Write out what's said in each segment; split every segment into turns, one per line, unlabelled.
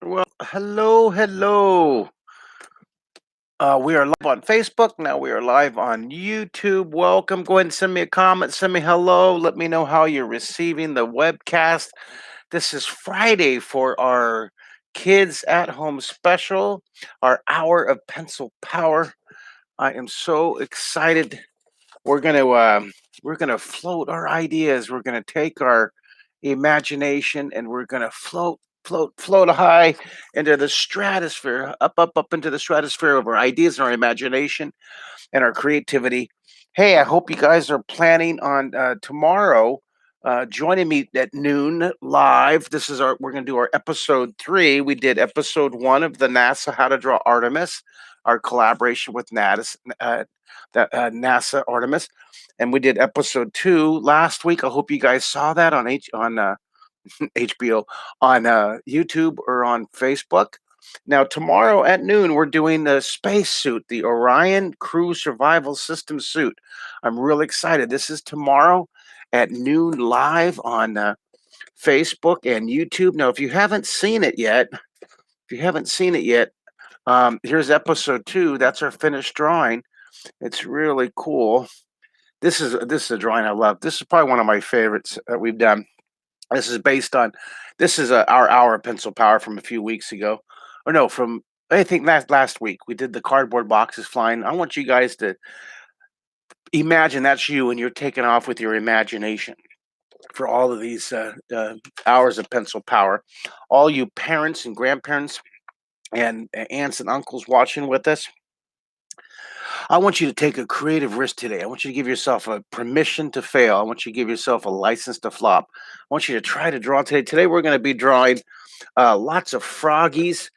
Well, hello. We are live on Facebook. Now we are live on YouTube. Welcome. Go ahead and send me a comment. Send me hello. Let me know how you're receiving the webcast. This is Friday for our Kids at Home special, our hour of pencil power. I am so excited. We're gonna float our ideas. We're gonna take our imagination and we're gonna float high into the stratosphere, up into the stratosphere of our ideas and our imagination and our creativity. Hey, I hope you guys are planning on tomorrow joining me at noon live. We're going to do our episode 3. We did episode 1 of the NASA How to Draw Artemis, our collaboration with NASA Artemis, and we did episode 2 last week. I hope you guys saw that on HBO, on YouTube or on Facebook. Now, tomorrow at noon, we're doing the space suit, the Orion Crew Survival System suit. I'm really excited. This is tomorrow at noon live on Facebook and YouTube. Now, if you haven't seen it yet, here's episode 2. That's our finished drawing. It's really cool. This is a drawing I love. This is probably one of my favorites that we've done. This is our hour of pencil power from a few weeks ago, or no, from I think last week. We did the cardboard boxes flying. I want you guys to imagine that's you and you're taking off with your imagination for all of these hours of pencil power. All you parents and grandparents and aunts and uncles watching with us, I want you to take a creative risk today. I want you to give yourself a permission to fail. I want you to give yourself a license to flop. I want you to try to draw today. Today we're going to be drawing lots of froggies.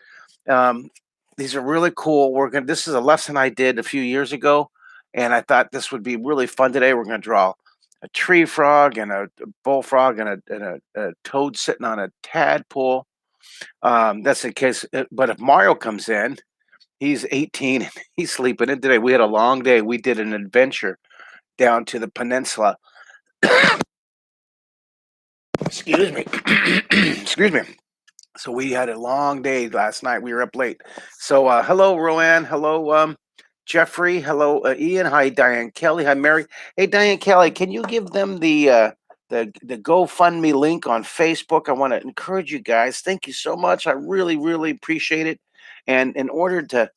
These are really cool. This is a lesson I did a few years ago, and I thought this would be really fun today. We're going to draw a tree frog and a bullfrog and a toad sitting on a tadpole. That's the case. But if Mario comes in, he's 18 and he's sleeping in today. We had a long day. We did an adventure down to the peninsula. Excuse me. Excuse me. So we had a long day last night. We were up late. So hello, Roanne. Hello, Jeffrey. Hello, Ian. Hi, Diane Kelly. Hi, Mary. Hey, Diane Kelly, can you give them the GoFundMe link on Facebook? I want to encourage you guys. Thank you so much. I really, really appreciate it. And in order to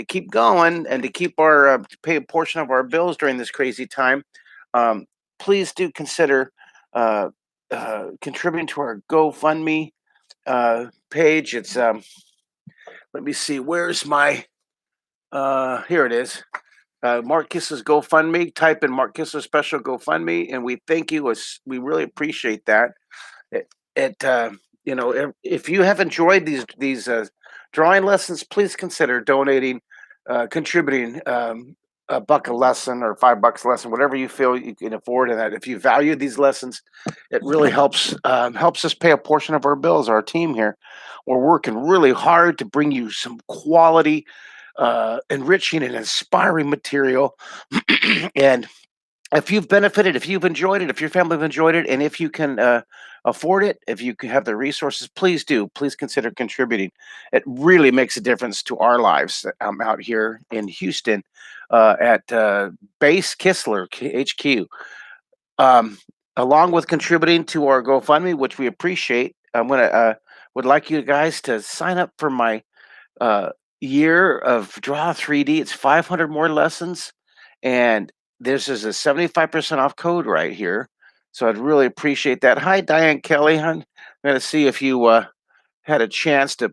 keep going and to keep our to pay a portion of our bills during this crazy time, please do consider contributing to our GoFundMe page. It's let me see, where's my here it is. Mark Kistler's GoFundMe. Type in Mark Kistler special GoFundMe, and we thank you. We really appreciate that. If you have enjoyed these drawing lessons, please consider donating, contributing $1 a lesson or $5 a lesson, whatever you feel you can afford. And that if you value these lessons, it really helps us pay a portion of our bills. Our team here, we're working really hard to bring you some quality, enriching and inspiring material. And if you've benefited, if you've enjoyed it, if your family have enjoyed it, and if you can afford it, if you can have the resources, please do. Please consider contributing. It really makes a difference to our lives out here in Houston at Base Kistler HQ. Along with contributing to our GoFundMe, which we appreciate, I'm gonna would like you guys to sign up for my year of Draw 3D. It's 500 more lessons, and this is a 75% off code right here. So I'd really appreciate that. Hi, Diane Kelly. I'm going to see if you had a chance to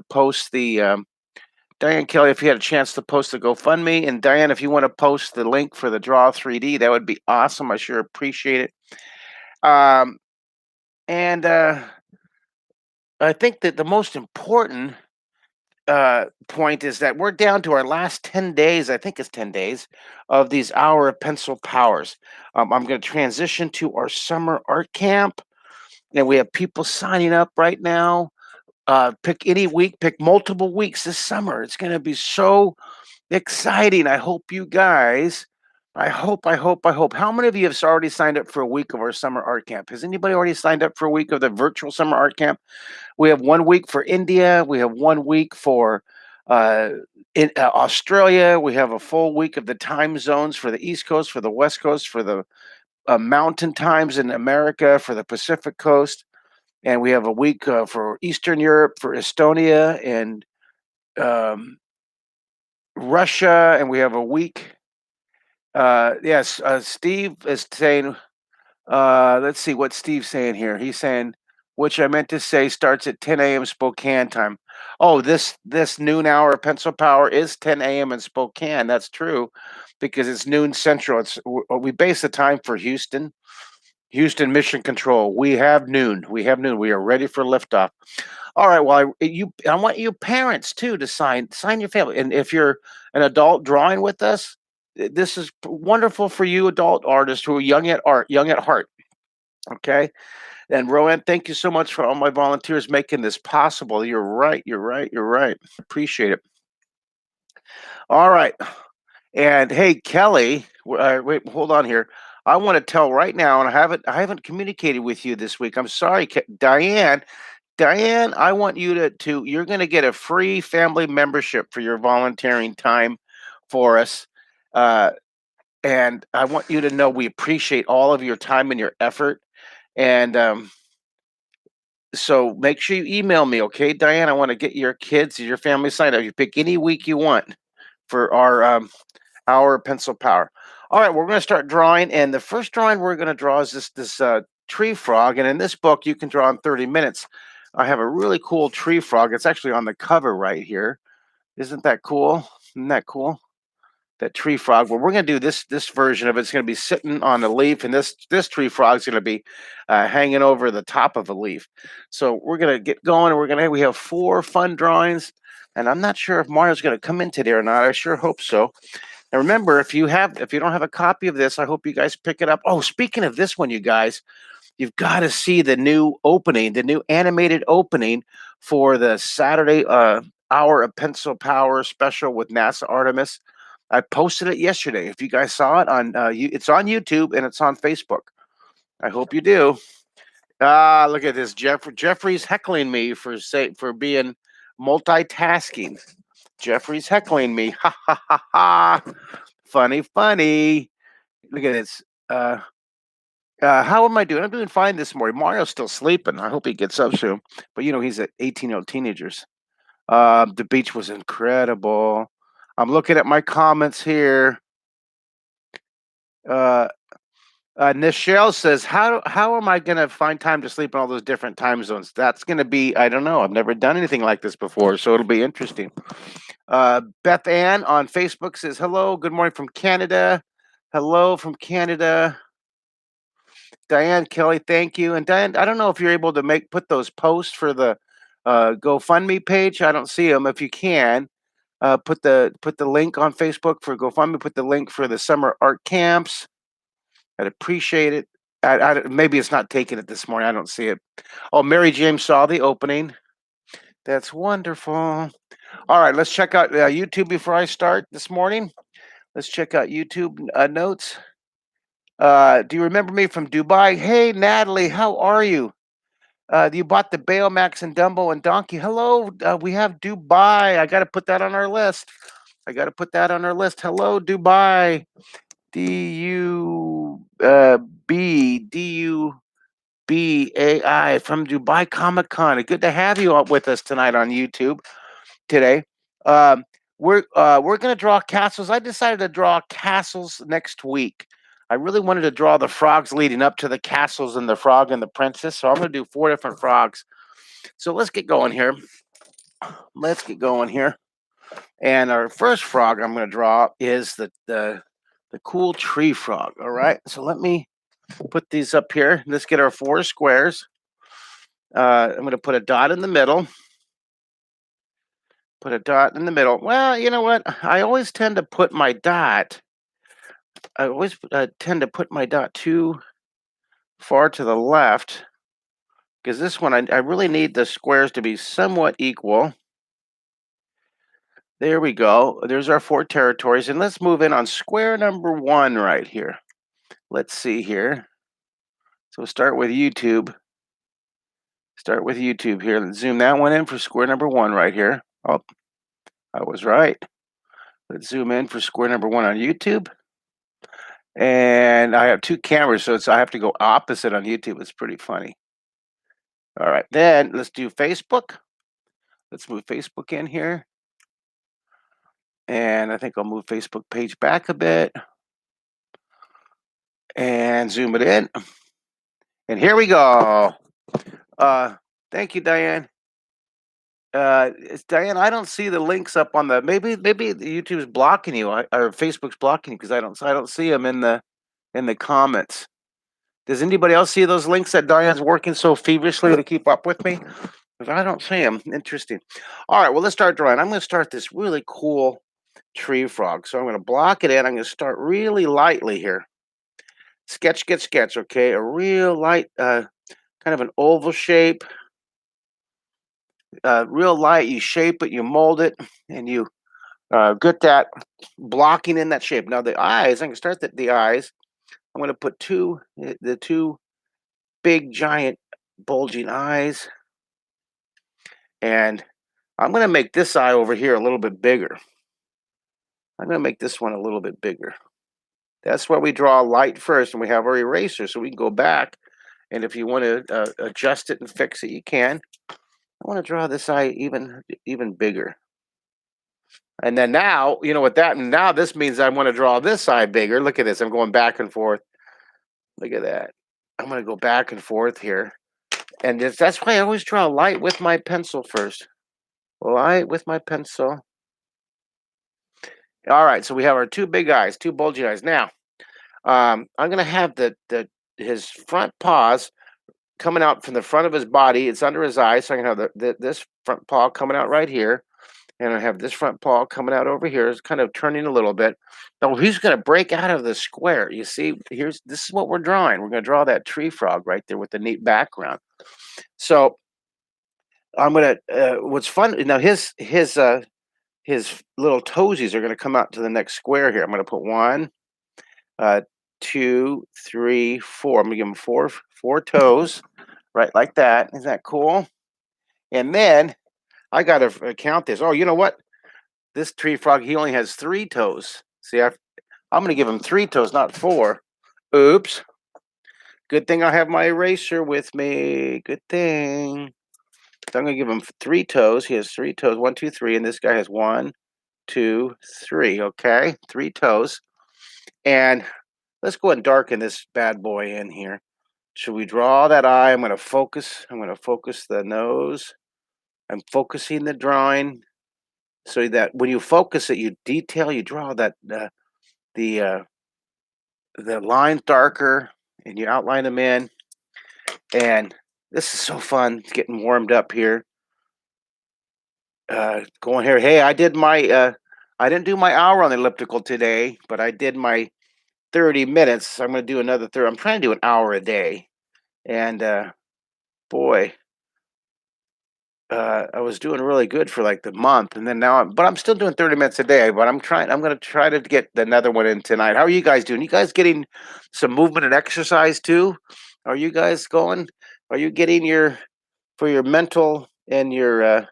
post the Diane Kelly, if you had a chance to post the GoFundMe. And Diane, if you want to post the link for the Draw 3D, that would be awesome. I sure appreciate it. And I think that the most important point is that we're down to our last 10 days. I think it's 10 days of these hour of pencil powers. I'm going to transition to our summer art camp, and we have people signing up right now. Pick any week, pick multiple weeks this summer. It's going to be so Exciting. I hope you guys. I hope. How many of you have already signed up for a week of our summer art camp? Has anybody already signed up for a week of the virtual summer art camp? We have 1 week for India. We have 1 week for uh, in Australia. We have a full week of the time zones for the East Coast, for the West Coast, for the mountain times in America, for the Pacific Coast, and we have a week for Eastern Europe, for Estonia and um, Russia, and we have a week. Yes, Steve is saying. Let's see what Steve's saying here. He's saying, which I meant to say starts at 10 a.m. Spokane time. Oh, this noon hour of Pencil Power is 10 a.m. in Spokane. That's true, because it's noon central. We base the time for Houston. Houston Mission Control. We have noon. We have noon. We are ready for liftoff. All right. Well, I want you parents too to sign your family. And if you're an adult drawing with us, this is wonderful for you adult artists who are young at heart. Okay. And Rowan, thank you so much for all my volunteers making this possible. You're right. You're right. You're right. Appreciate it. All right. And hey, Kelly, wait, hold on here. I want to tell right now, and I haven't communicated with you this week. I'm sorry, Diane. Diane, I want you to you're going to get a free family membership for your volunteering time for us. Uh, and I want you to know we appreciate all of your time and your effort. And so make sure you email me, okay, Diane? I want to get your kids, your family signed up. You pick any week you want for our pencil power. All right, we're going to start drawing, and the first drawing we're going to draw is this tree frog. And in this book, you can draw in 30 minutes. I have a really cool tree frog. It's actually on the cover right here. Isn't that cool? Isn't that cool? That tree frog. Well, we're going to do this version of it. It's going to be sitting on a leaf, and this tree frog is going to be hanging over the top of a leaf. So we're going to get going. We have 4 fun drawings, and I'm not sure if Mario's going to come in today or not. I sure hope so. And remember, if you don't have a copy of this, I hope you guys pick it up. Oh, speaking of this one, you guys, you've got to see the new opening, the new animated opening for the Saturday Hour of Pencil Power special with NASA Artemis. I posted it yesterday. If you guys saw it it's on YouTube and it's on Facebook. I hope you do. Ah, look at this. Jeffrey's heckling me for being multitasking. Jeffrey's heckling me. Ha ha ha ha. Funny, funny. Look at this. How am I doing? I'm doing fine this morning. Mario's still sleeping. I hope he gets up soon. But he's at 18-year-old teenagers. The beach was incredible. I'm looking at my comments here. Uh, Nichelle says, "How am I going to find time to sleep in all those different time zones?" That's going to be, I don't know. I've never done anything like this before, so it'll be interesting. Beth Ann on Facebook says, "Hello, good morning from Canada. Hello from Canada." Diane Kelly, thank you. And Diane, I don't know if you're able to put those posts for the GoFundMe page. I don't see them. If you can, put the link on Facebook for GoFundMe. Put the link for the summer art camps. I'd appreciate it. Maybe it's not taking it this morning. I don't see it. Oh, Mary James saw the opening. That's wonderful. All right, let's check out YouTube before I start this morning. Let's check out YouTube notes. Do you remember me from Dubai? Hey, Natalie, how are you? You bought the Baymax and Dumbo and Donkey. Hello, we have Dubai. I got to put that on our list. Hello, Dubai. DUBAI from Dubai Comic Con. Good to have you up with us tonight on YouTube today. Um, we're going to draw castles. I decided to draw castles next week. I really wanted to draw the frogs leading up to the castles and the frog and the princess. So I'm going to do 4 different frogs. So let's get going here. And our first frog I'm going to draw is the cool tree frog. All right. So let me put these up here. Let's get our 4 squares. I'm going to put a dot in the middle. Well, you know what? I always tend to put my dot. Too far to the left, because this one I really need the squares to be somewhat equal. There we go. There's our 4 territories, and let's move in on square number 1 right here. Let's see here. So start with YouTube. Start with YouTube here. Let's zoom that one in for square number 1 right here. Oh, I was right. Let's zoom in for square number 1 on YouTube. And I have 2 cameras, so I have to go opposite on YouTube. It's pretty funny. All right, then let's do Facebook. Let's move Facebook in here. And I think I'll move Facebook page back a bit and zoom it in. And here we go. Thank you, Diane. It's Diane. I don't see the links up on the maybe YouTube's blocking you or Facebook's blocking you because I don't see them in the comments. Does anybody else see those links that Diane's working so feverishly to keep up with me? Because I don't see them. Interesting. All right, well let's start drawing. I'm going to start this really cool tree frog. So I'm going to block it in. I'm going to start really lightly here. Sketch, get sketch. Okay, a real light, kind of an oval shape. Real light. You shape it, you mold it, and you get that blocking in that shape. Now the eyes. I can start the eyes. I'm going to put the two big, giant, bulging eyes, and I'm going to make this eye over here a little bit bigger. I'm going to make this one a little bit bigger. That's why we draw light first, and we have our eraser, so we can go back. And if you want to adjust it and fix it, you can. I want to draw this eye even bigger. And then now, you know what that, now this means I want to draw this eye bigger. Look at this. I'm going back and forth. Look at that. I'm going to go back and forth here. And that's why I always draw light with my pencil first. Light with my pencil. All right, so we have our 2 big eyes, 2 bulgy eyes. Now, I'm going to have his front paws coming out from the front of his body. It's under his eyes, so I can have this front paw coming out right here, and I have this front paw coming out over here. It's kind of turning a little bit. Now he's going to break out of the square. You see, this is what we're drawing. We're going to draw that tree frog right there with the neat background. So I'm going to. What's fun now? His little toesies are going to come out to the next square here. I'm going to put 1, 2, 3, 4. I'm going to give him four toes, right like that. Isn't that cool? And then I got to count this. Oh, you know what? This tree frog, he only has 3 toes. See, I'm going to give him 3 toes, not 4. Oops. Good thing I have my eraser with me. Good thing. So I'm going to give him 3 toes. He has 3 toes. 1, 2, 3. And this guy has 1, 2, 3. Okay, 3 toes. And let's go and darken this bad boy in here. Should we draw that eye? I'm going to focus. I'm going to focus the nose. I'm focusing the drawing so that when you focus it, you detail. You draw that the lines darker, and you outline them in. And this is so fun. It's getting warmed up here. Going here. Hey, I did my. I didn't do my hour on the elliptical today, but I did my 30 minutes. I'm going to do another 30. I'm trying to do an hour a day. And boy, I was doing really good for like the month, and then but I'm still doing 30 minutes a day. But I'm trying. I'm going to try to get another one in tonight. How are you guys doing? You guys getting some movement and exercise too? Are you guys going? Are you getting for your mental and your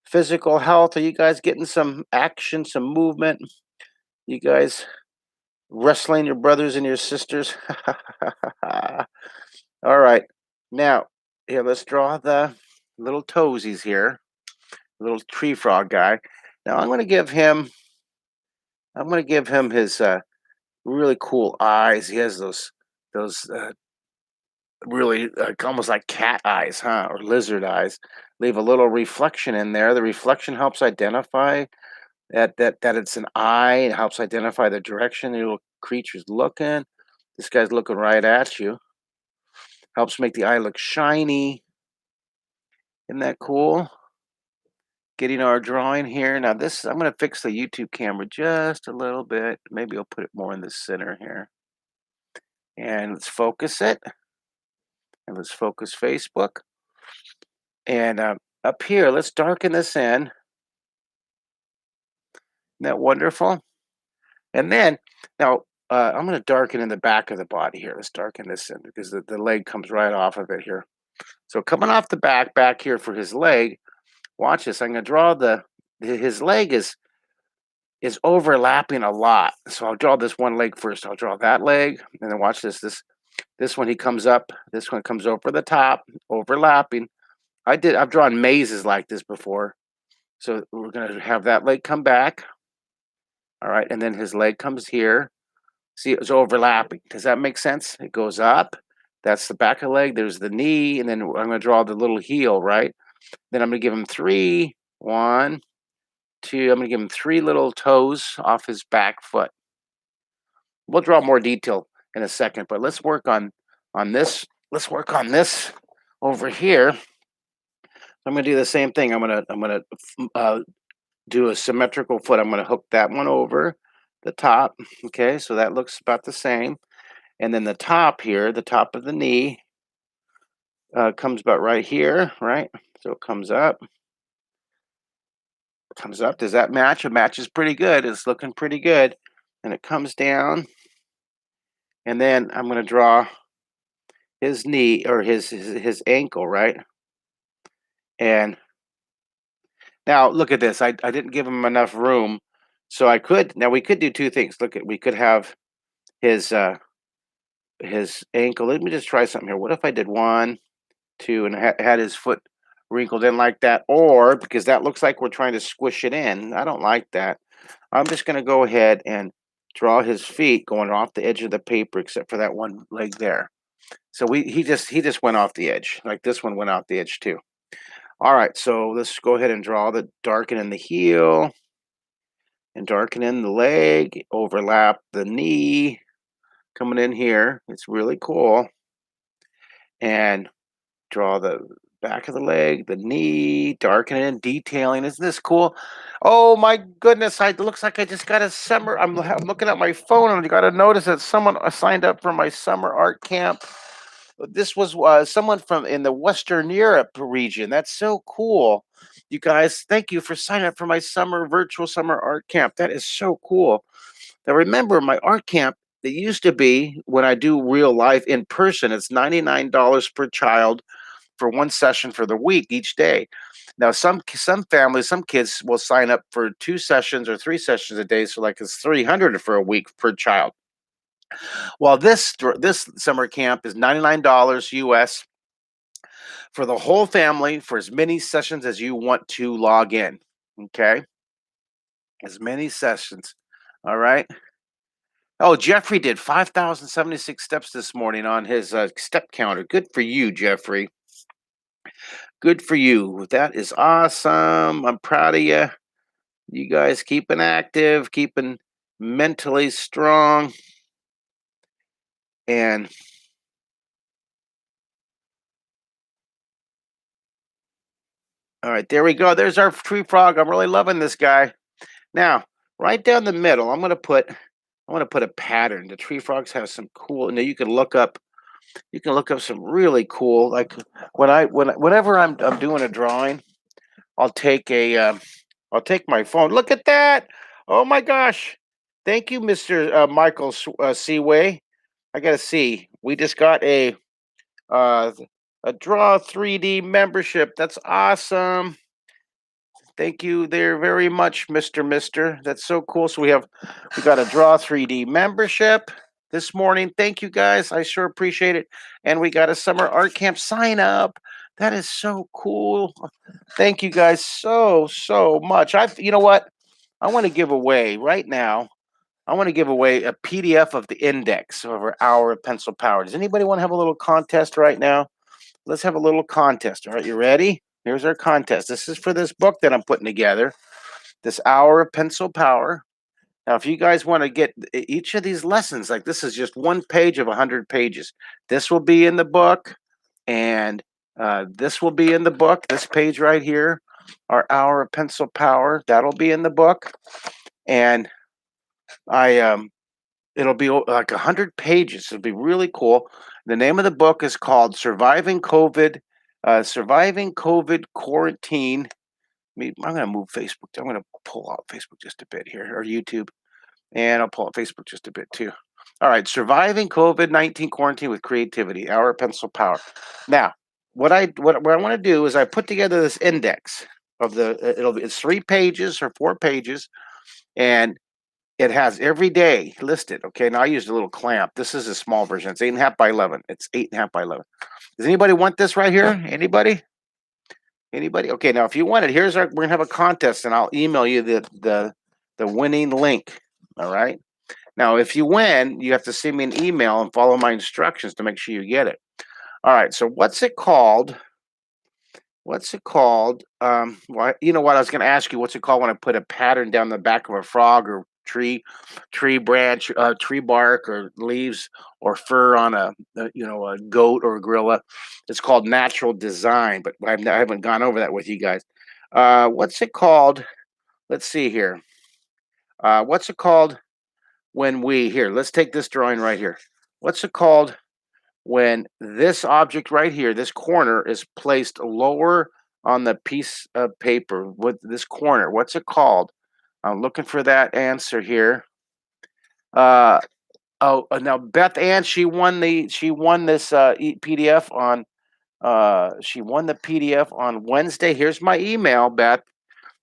physical health? Are you guys getting some action, some movement? You guys wrestling your brothers and your sisters? All right. Now, here, let's draw the little toesies here, little tree frog guy. Now, I'm going to give him his really cool eyes. He has those really almost like cat eyes, huh? Or lizard eyes. Leave a little reflection in there. The reflection helps identify that it's an eye. It helps identify the direction the little creature's looking. This guy's looking right at you. Helps make the eye look shiny. Isn't that cool? Getting our drawing here. Now I'm going to fix the YouTube camera just a little bit. Maybe I'll put it more in the center here. And let's focus it. And let's focus Facebook. And up here, let's darken this in. that wonderful? And then now I'm going to darken in the back of the body here. Let's darken this in because the leg comes right off of it here. So coming off the back here for his leg, watch this. I'm going to draw his leg is overlapping a lot. So I'll draw this one leg first. I'll draw that leg, and then watch this. This one he comes up. This one comes over the top, overlapping. I've drawn mazes like this before. So we're gonna have that leg come back. All right, and then his leg comes here. See, it's overlapping. Does that make sense? It goes up. That's the back of the leg. There's the knee, and then I'm gonna draw the little heel, right? Then I'm gonna give him three. One, two. I'm gonna give him three little toes off his back foot. We'll draw more detail in a second, but let's work on this. Let's work on this over here. I'm gonna do the same thing. I'm gonna do a symmetrical foot. I'm gonna hook that one over the top. Okay, so that looks about the same. And then the top here, the top of the knee, comes about right here, right? So it comes up, comes up. Does that match? It matches pretty good. It's looking pretty good. And it comes down, and then I'm gonna draw his knee or his ankle, right? And now look at this. I didn't give him enough room, so we could do two things. We could have his his ankle. Let me just try something here. What if I did one, two, and had his foot wrinkled in like that? Or because that looks like we're trying to squish it in. I don't like that. I'm just going to go ahead and draw his feet going off the edge of the paper, except for that one leg there. So he just went off the edge. Like this one went off the edge too. All right, so let's go ahead and draw the darken in the heel and darken in the leg, overlap the knee coming in here. It's really cool. And draw the back of the leg, the knee, darken it in, detailing. Isn't this cool? Oh my goodness! It looks like I just got a summer. I'm looking at my phone and I got to notice that someone signed up for my summer art camp. This was someone from in the Western Europe region. That's so cool. You guys, thank you for signing up for my virtual summer art camp. That is so cool. Now remember, my art camp, it used to be when I do real life in person, it's $99 per child for one session for the week each day. Now some families, some kids will sign up for two sessions or three sessions a day, so like it's 300 for a week per child. Well, this summer camp is $99 US for the whole family for as many sessions as you want to log in. Okay, as many sessions. All right. Oh, Jeffrey did 5,076 steps this morning on his step counter. Good for you, Jeffrey. Good for you. That is awesome. I'm proud of you. You guys keeping active, keeping mentally strong. And all right, there we go. There's our tree frog. I'm really loving this guy. Now, right down the middle, I'm gonna put a pattern. The tree frogs have some cool. Now you can look up some really cool. Like whenever I'm doing a drawing, I'll take I'll take my phone. Look at that! Oh my gosh! Thank you, Mr. Michael Seaway. I gotta see. We just got uh, a Draw 3D membership. That's awesome. Thank you there very much, Mister. That's so cool. So we got a Draw 3D membership this morning. Thank you guys. I sure appreciate it. And we got a summer art camp sign up. That is so cool. Thank you guys so much. You know what? I want to give away right now. I want to give away a PDF of the index of our hour of pencil power. Does anybody want to have a little contest right now? Let's have a little contest. All right, you ready? Here's our contest. This is for this book that I'm putting together, this hour of pencil power. Now, if you guys want to get each of these lessons, like this is just one page of 100 pages. This will be in the book, and this will be in the book. This page right here, our hour of pencil power, that'll be in the book. And it'll be like 100 pages. It'll be really cool. The name of the book is called Surviving COVID Quarantine. I'm going to move Facebook. I'm going to pull out Facebook just a bit here, or YouTube, and I'll pull out Facebook just a bit too. All right, surviving COVID-19 quarantine with creativity, our pencil power. Now, what I want to do is I put together this index of it's 3 pages or 4 pages, and it has every day listed. Okay, now I used a little clamp. This is a small version. It's 8.5 by 11. It's 8.5 by 11. Does anybody want this right here? Anybody? Anybody? Okay, now if you want it, we're gonna have a contest, and I'll email you the winning link. All right. Now, if you win, you have to send me an email and follow my instructions to make sure you get it. All right. So what's it called? What's it called? Well, you know what? I was going to ask you, what's it called when I put a pattern down the back of a frog or tree branch, tree bark or leaves or fur on a goat or a gorilla? It's called natural design, but I haven't gone over that with you guys. What's it called? Let's see here. What's it called when let's take this drawing right here. What's it called when this object right here, this corner, is placed lower on the piece of paper with this corner? What's it called? I'm looking for that answer here. Now Beth Ann, she won this PDF on she won the PDF on Wednesday. Here's my email, Beth.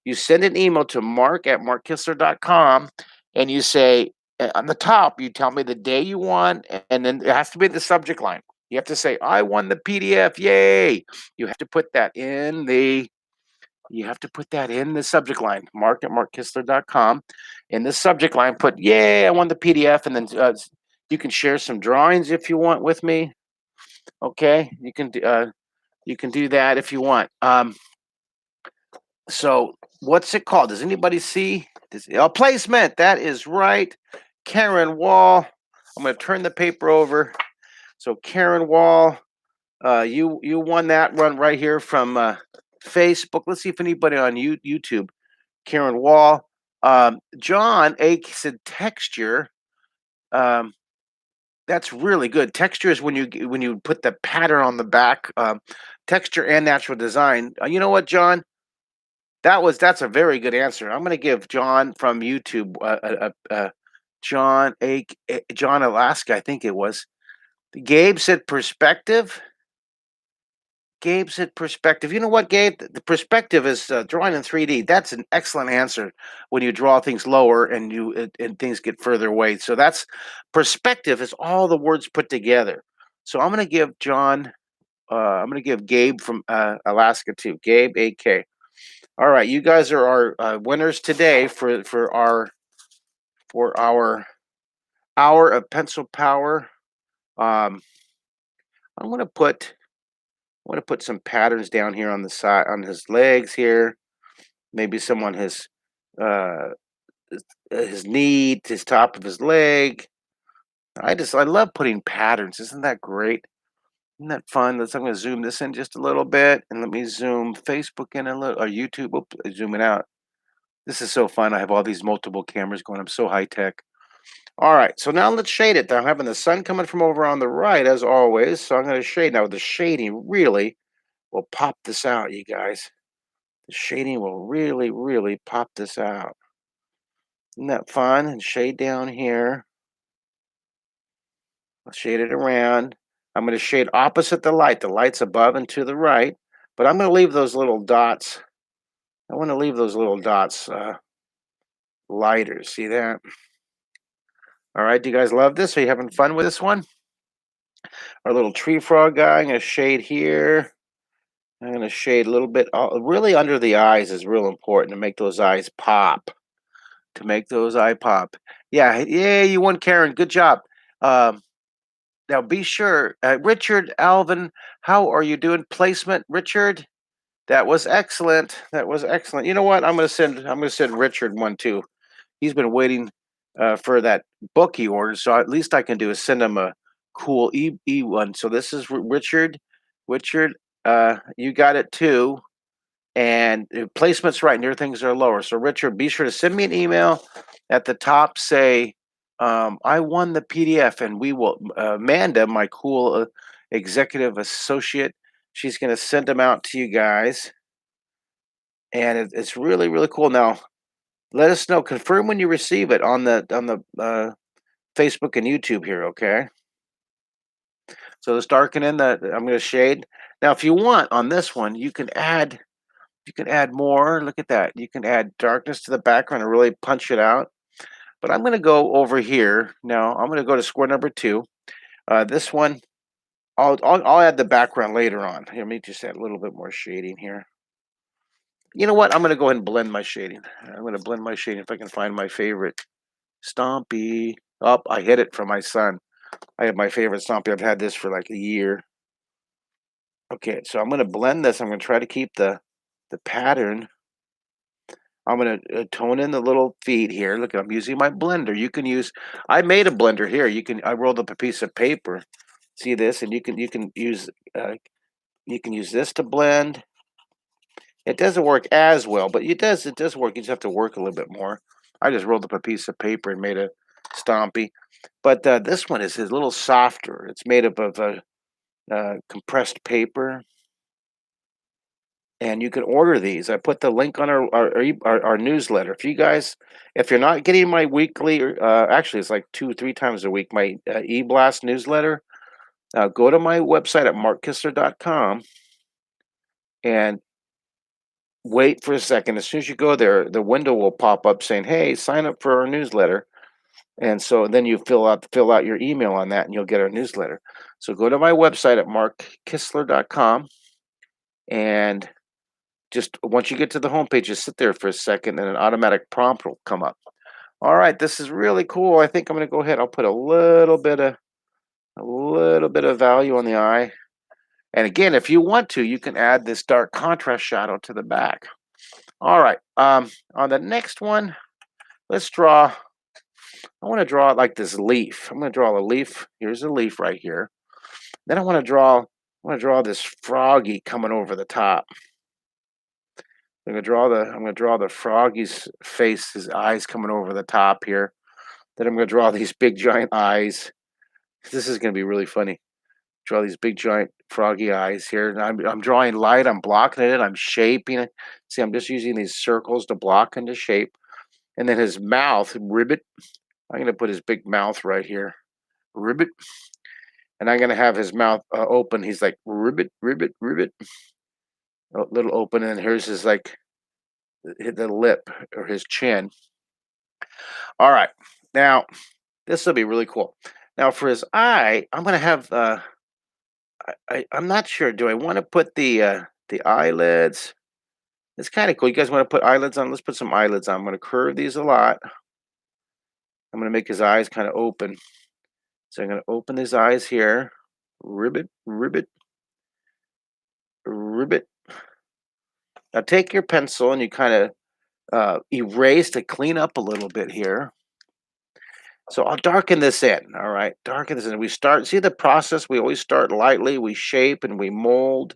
You send an email to mark@markkistler.com, and you say, on the top, you tell me the day you won, and then it has to be the subject line. You have to say, I won the PDF, yay. You have to put that in the subject line, mark@markkistler.com. In the subject line, put, yay, I won the PDF, and then you can share some drawings if you want with me. Okay, you can do that if you want. So what's it called? Does anybody see? Placement. That is right. Karen Wall. I'm going to turn the paper over. So Karen Wall, you won that one right here from Facebook. Let's see if anybody on YouTube. Karen Wall. John A said texture. That's really good. Texture is when you put the pattern on the back. Texture and natural design. You know what, John? That's a very good answer. I'm going to give John from YouTube, John Alaska, I think it was. Gabe said perspective. Gabe said perspective. You know what, Gabe? The perspective is drawing in 3D. That's an excellent answer when you draw things lower and things get further away. So that's perspective is all the words put together. So I'm going to give Gabe from Alaska too. Gabe AK. All right, you guys are our winners today for our hour of pencil power. I'm going to put some patterns down here on the side on his legs here. Maybe some on his knee, his top of his leg. I love putting patterns. Isn't that great? Isn't that fun? I'm going to zoom this in just a little bit, and let me zoom Facebook in a little, or YouTube. Oops, zooming out. This is so fun. I have all these multiple cameras going. I'm so high tech. All right, so now let's shade it. I'm having the sun coming from over on the right, as always. So I'm going to shade. Now, the shading really will pop this out, you guys. The shading will really, really pop this out. Isn't that fun? And shade down here. I'll shade it around. I'm going to shade opposite the light. The light's above and to the right. But I'm going to leave those little dots. I want to leave those little dots lighter. See that? All right, do you guys love this? Are you having fun with this one? Our little tree frog guy. I'm going to shade here. I'm going to shade a little bit. Really under the eyes is real important to make those eyes pop. Yeah, you won, Karen. Good job. Now be sure, Richard Alvin, how are you doing? Placement, Richard? That was excellent. That was excellent. You know what? I'm going to send Richard one too. He's been waiting for that book he ordered, so at least I can do is send him a cool e one. So this is Richard. Richard, you got it too, and placement's right, and your things are lower. So Richard, be sure to send me an email at the top. Say I won the PDF, and we will. Amanda, my cool executive associate, she's going to send them out to you guys, and it's really really cool. Now Let us know. Confirm when you receive it on the Facebook and YouTube here, okay? So let's darken in the I'm gonna shade. Now, if you want on this one, you can add more. Look at that. You can add darkness to the background and really punch it out. But I'm gonna go over here. Now, I'm gonna go to square number 2. This one, I'll add the background later on. Here, let me just add a little bit more shading here. You know what? I'm gonna go ahead and blend my shading. I'm gonna blend my shading if I can find my favorite Stompy. Oh, I hid it from my son. I have my favorite Stompy. I've had this for like a year. Okay, so I'm gonna blend this. I'm gonna try to keep the pattern. I'm gonna tone in the little feet here. Look, I'm using my blender. You can use. I made a blender here. I rolled up a piece of paper. See this, and uh, you can use this to blend. It doesn't work as well, but it does work. You just have to work a little bit more. I just rolled up a piece of paper and made a stompy. But this one is a little softer. It's made up of compressed paper, and you can order these. I put the link on our newsletter. If you're not getting my weekly, actually it's like 2 3 times a week, my e-blast newsletter, go to my website at markkistler.com and wait for a second. As soon as you go there, the window will pop up saying, "Hey, sign up for our newsletter." And so then you fill out your email on that, and you'll get our newsletter. So go to my website at markkistler.com, and just once you get to the homepage, just sit there for a second, and an automatic prompt will come up. All right, this is really cool. I think I'm going to go ahead. I'll put a little bit of value on the eye. And again, if you want to, you can add this dark contrast shadow to the back. All right. On the next one, let's draw. I want to draw like this leaf. I'm going to draw a leaf. Here's a leaf right here. Then I want to draw this froggy coming over the top. I'm going to draw the froggy's face, his eyes coming over the top here. Then I'm going to draw these big giant eyes. This is going to be really funny. Draw these big giant froggy eyes here. And I'm drawing light. I'm blocking it. I'm shaping it. See, I'm just using these circles to block and to shape. And then his mouth, ribbit. I'm going to put his big mouth right here. Ribbit. And I'm going to have his mouth open. He's like, ribbit, ribbit, ribbit. A little open. And here's his, like, the lip or his chin. All right. Now, this will be really cool. Now, for his eye, I'm going to have, I'm not sure. Do I want to put the eyelids? It's kind of cool. You guys want to put eyelids on? Let's put some eyelids on. I'm going to curve these a lot. I'm going to make his eyes kind of open. So I'm going to open his eyes here. Ribbit, ribbit, ribbit. Now take your pencil and you kind of erase to clean up a little bit here. So I'll darken this in. All right, darken this in. See the process. We always start lightly. We shape and we mold,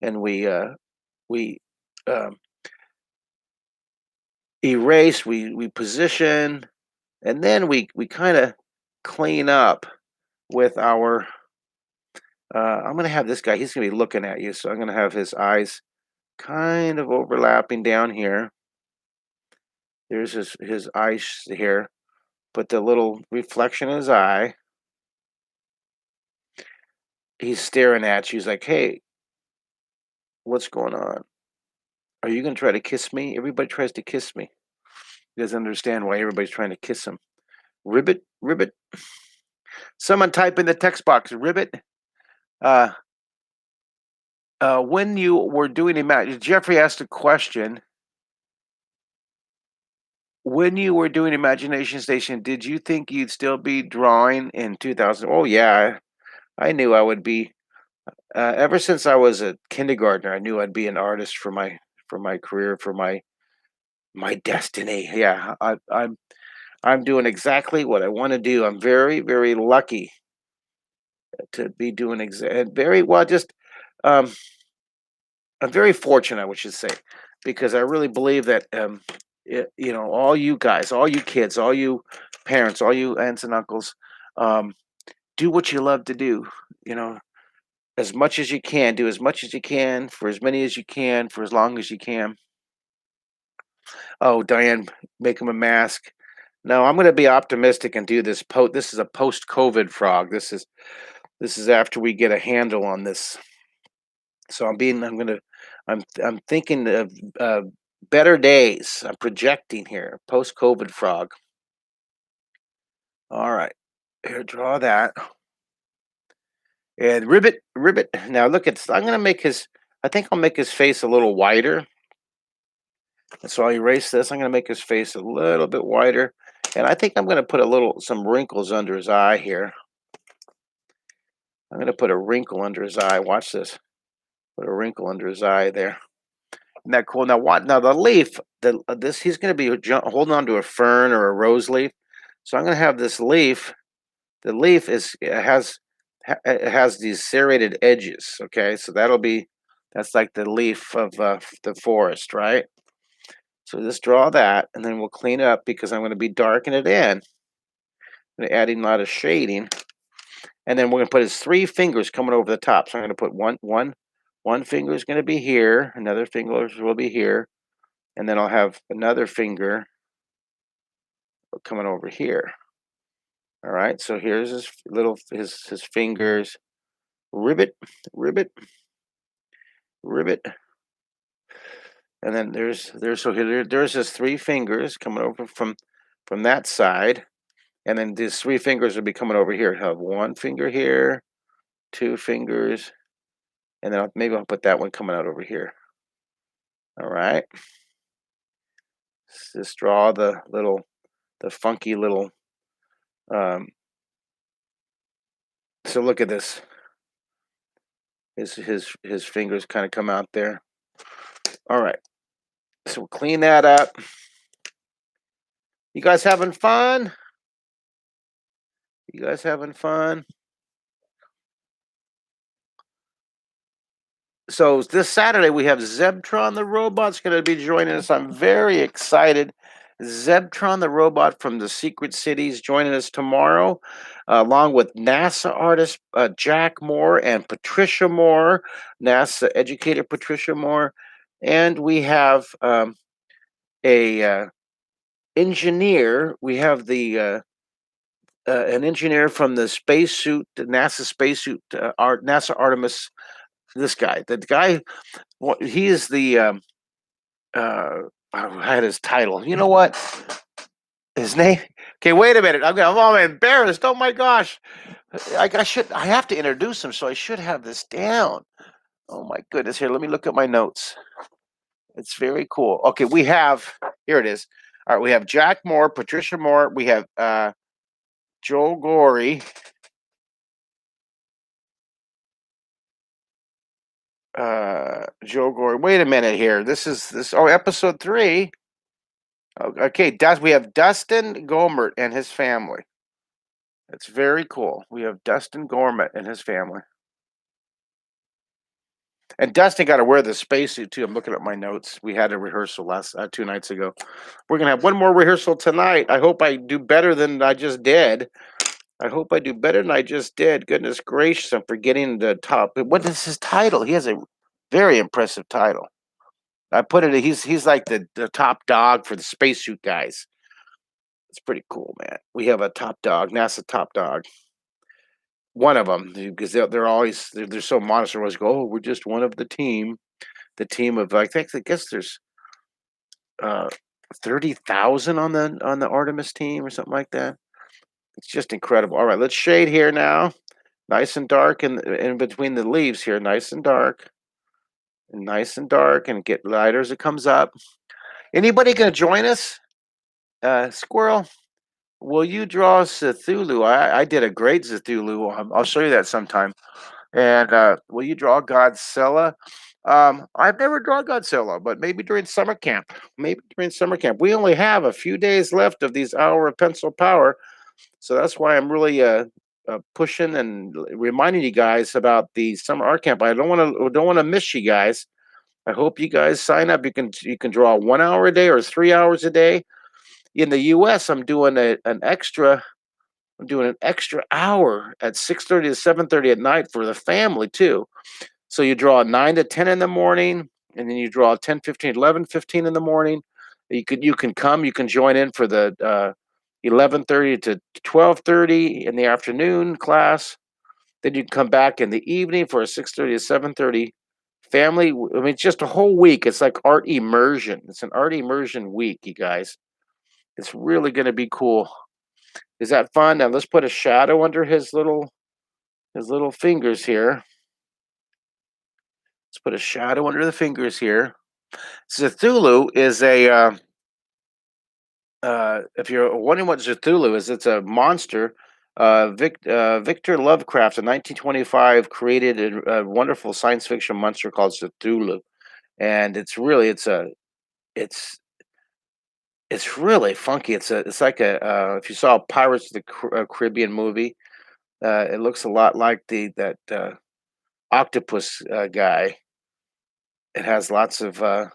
and we um, erase. We position, and then we kind of clean up with our. I'm gonna have this guy. He's gonna be looking at you, so I'm gonna have his eyes kind of overlapping down here. There's his eyes here. Put the little reflection in his eye. He's staring at you. He's like, "Hey, what's going on? Are you gonna try to kiss me? Everybody tries to kiss me. He doesn't understand why everybody's trying to kiss him. Ribbit, ribbit. Someone type in the text box, ribbit. Uh, when you were doing Jeffrey asked a question. When you were doing Imagination Station, did you think you'd still be drawing in 2000? Oh yeah, I knew I would be. Ever since I was a kindergartner, I knew I'd be an artist for my career, for my destiny. Yeah, I'm doing exactly what I want to do. I'm very, very lucky to be doing very well. Just um, I'm very fortunate, I should say, because I really believe that all you guys, all you kids, all you parents, all you aunts and uncles, um, do what you love to do. You know, as much as you can, do as much as you can for as many as you can for as long as you can. Oh, Diane, make him a mask. No, I'm going to be optimistic and do this. This is a post-COVID frog. This is after we get a handle on this. So I'm thinking of better days. I'm projecting here. Post-COVID frog. All right, here, draw that. And ribbit. Now look at. I'm going to make his. I think I'll make his face a little wider. And so I'll erase this. I'm going to make his face a little bit wider. And I think I'm going to put some wrinkles under his eye here. I'm going to put a wrinkle under his eye. Watch this. Put a wrinkle under his eye there. Isn't that cool? Now what? Now the leaf. He's going to be holding on to a fern or a rose leaf. So I'm going to have this leaf. The leaf it has these serrated edges. Okay, so that's like the leaf of the forest, right? So just draw that, and then we'll clean it up because I'm going to be darkening it in. I'm adding a lot of shading, and then we're going to put his 3 fingers coming over the top. So I'm going to put one finger is going to be here, another finger will be here, and then I'll have another finger coming over here. All right, so here's his fingers. Ribbit, ribbit, ribbit. And then there's his 3 fingers coming over from that side. And then these 3 fingers will be coming over here. Have 1 finger here, 2 fingers, and then maybe I'll put that one coming out over here. All right. Just draw the funky little. So look at this. His fingers kind of come out there. All right. So we'll clean that up. You guys having fun? You guys having fun? So this Saturday we have Zebtron the robot's going to be joining us. I'm very excited. Zebtron the robot from the Secret Cities joining us tomorrow, along with NASA artist Jack Moore and Patricia Moore, NASA educator Patricia Moore, and we have a engineer. We have an engineer from the spacesuit, the NASA spacesuit, NASA Artemis. This guy, he is the. I had his title. You know what? His name. Okay, wait a minute. I'm all embarrassed. Oh my gosh! I have to introduce him, so I should have this down. Oh my goodness! Here, let me look at my notes. It's very cool. Okay, here it is. All right, we have Jack Moore, Patricia Moore. We have Joel Gorey. Joe Gorey. Wait a minute here. This is episode 3. Okay, we have Dustin Gomert and his family. It's very cool. We have Dustin Gormett and his family. And Dustin got to wear the spacesuit too. I'm looking at my notes. We had a rehearsal 2 nights ago. We're gonna have one more rehearsal tonight. I hope I do better than I just did. Goodness gracious, I'm forgetting the top. What is his title? He has a very impressive title. I put it. He's like the top dog for the spacesuit guys. It's pretty cool, man. We have a top dog, NASA top dog. One of them, because they're always they're so modest. They always go, "Oh, we're just one of the team." The team of I guess there's 30,000 on the Artemis team or something like that. It's just incredible. All right, let's shade here now. Nice and dark in between the leaves here. Nice and dark. And get lighter as it comes up. Anybody gonna join us? Squirrel, will you draw Cthulhu? I did a great Cthulhu. I'll show you that sometime. And will you draw Godzilla? I've never drawn Godzilla, but maybe during summer camp. We only have a few days left of these Hour of Pencil Power. So that's why I'm really pushing and reminding you guys about the summer art camp. I don't want to miss you guys. I hope you guys sign up. You can draw 1 hour a day or 3 hours a day. In the U.S., I'm doing an extra hour at 6:30 to 7:30 at night for the family too. So you draw 9 to 10 in the morning, and then you draw 10:15, 11:15 in the morning. You can join in for the 11:30 to 12:30 in the afternoon class. Then you can come back in the evening for a 6:30 to 7:30 family. I mean, it's just a whole week. It's like art immersion. It's an art immersion week, you guys. It's really going to be cool. Is that fun? Now let's put a shadow under his little fingers here. Let's put a shadow under the fingers here. Cthulhu is a if you're wondering what Cthulhu is, it's a monster. Victor Lovecraft in 1925 created a wonderful science fiction monster called Cthulhu, and it's it's really funky. It's like a if you saw Pirates of the Caribbean movie, it looks a lot like the that octopus guy. It has lots of uh,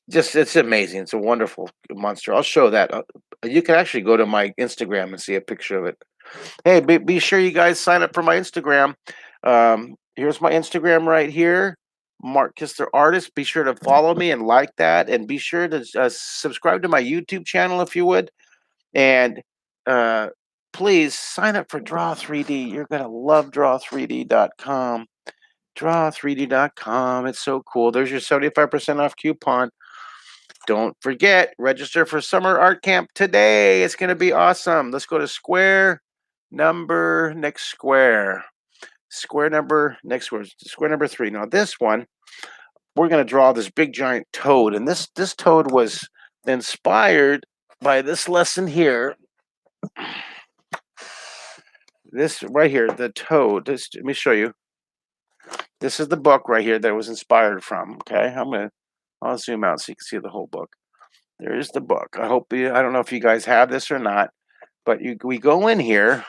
just it's amazing. It's a wonderful monster. I'll show that. You can actually go to my Instagram and see a picture of it. Hey, be sure you guys sign up for my Instagram. Here's my Instagram right here, Mark Kistler Artist. Be sure to follow me and like that, and be sure to subscribe to my YouTube channel if you would. And uh, please sign up for Draw 3D. You're gonna love Draw3D.com. Draw3D.com. It's so cool. There's your 75% off coupon. Don't forget, register for summer art camp today. It's going to be awesome. Let's go to square number next square. Square number next square. Square number 3. Now this one, we're going to draw this big giant toad, and this toad was inspired by this lesson here. This right here, the toad. Let me show you. This is the book right here that it was inspired from. Okay, I'll zoom out so you can see the whole book. There is the book. I don't know if you guys have this or not, but we go in here.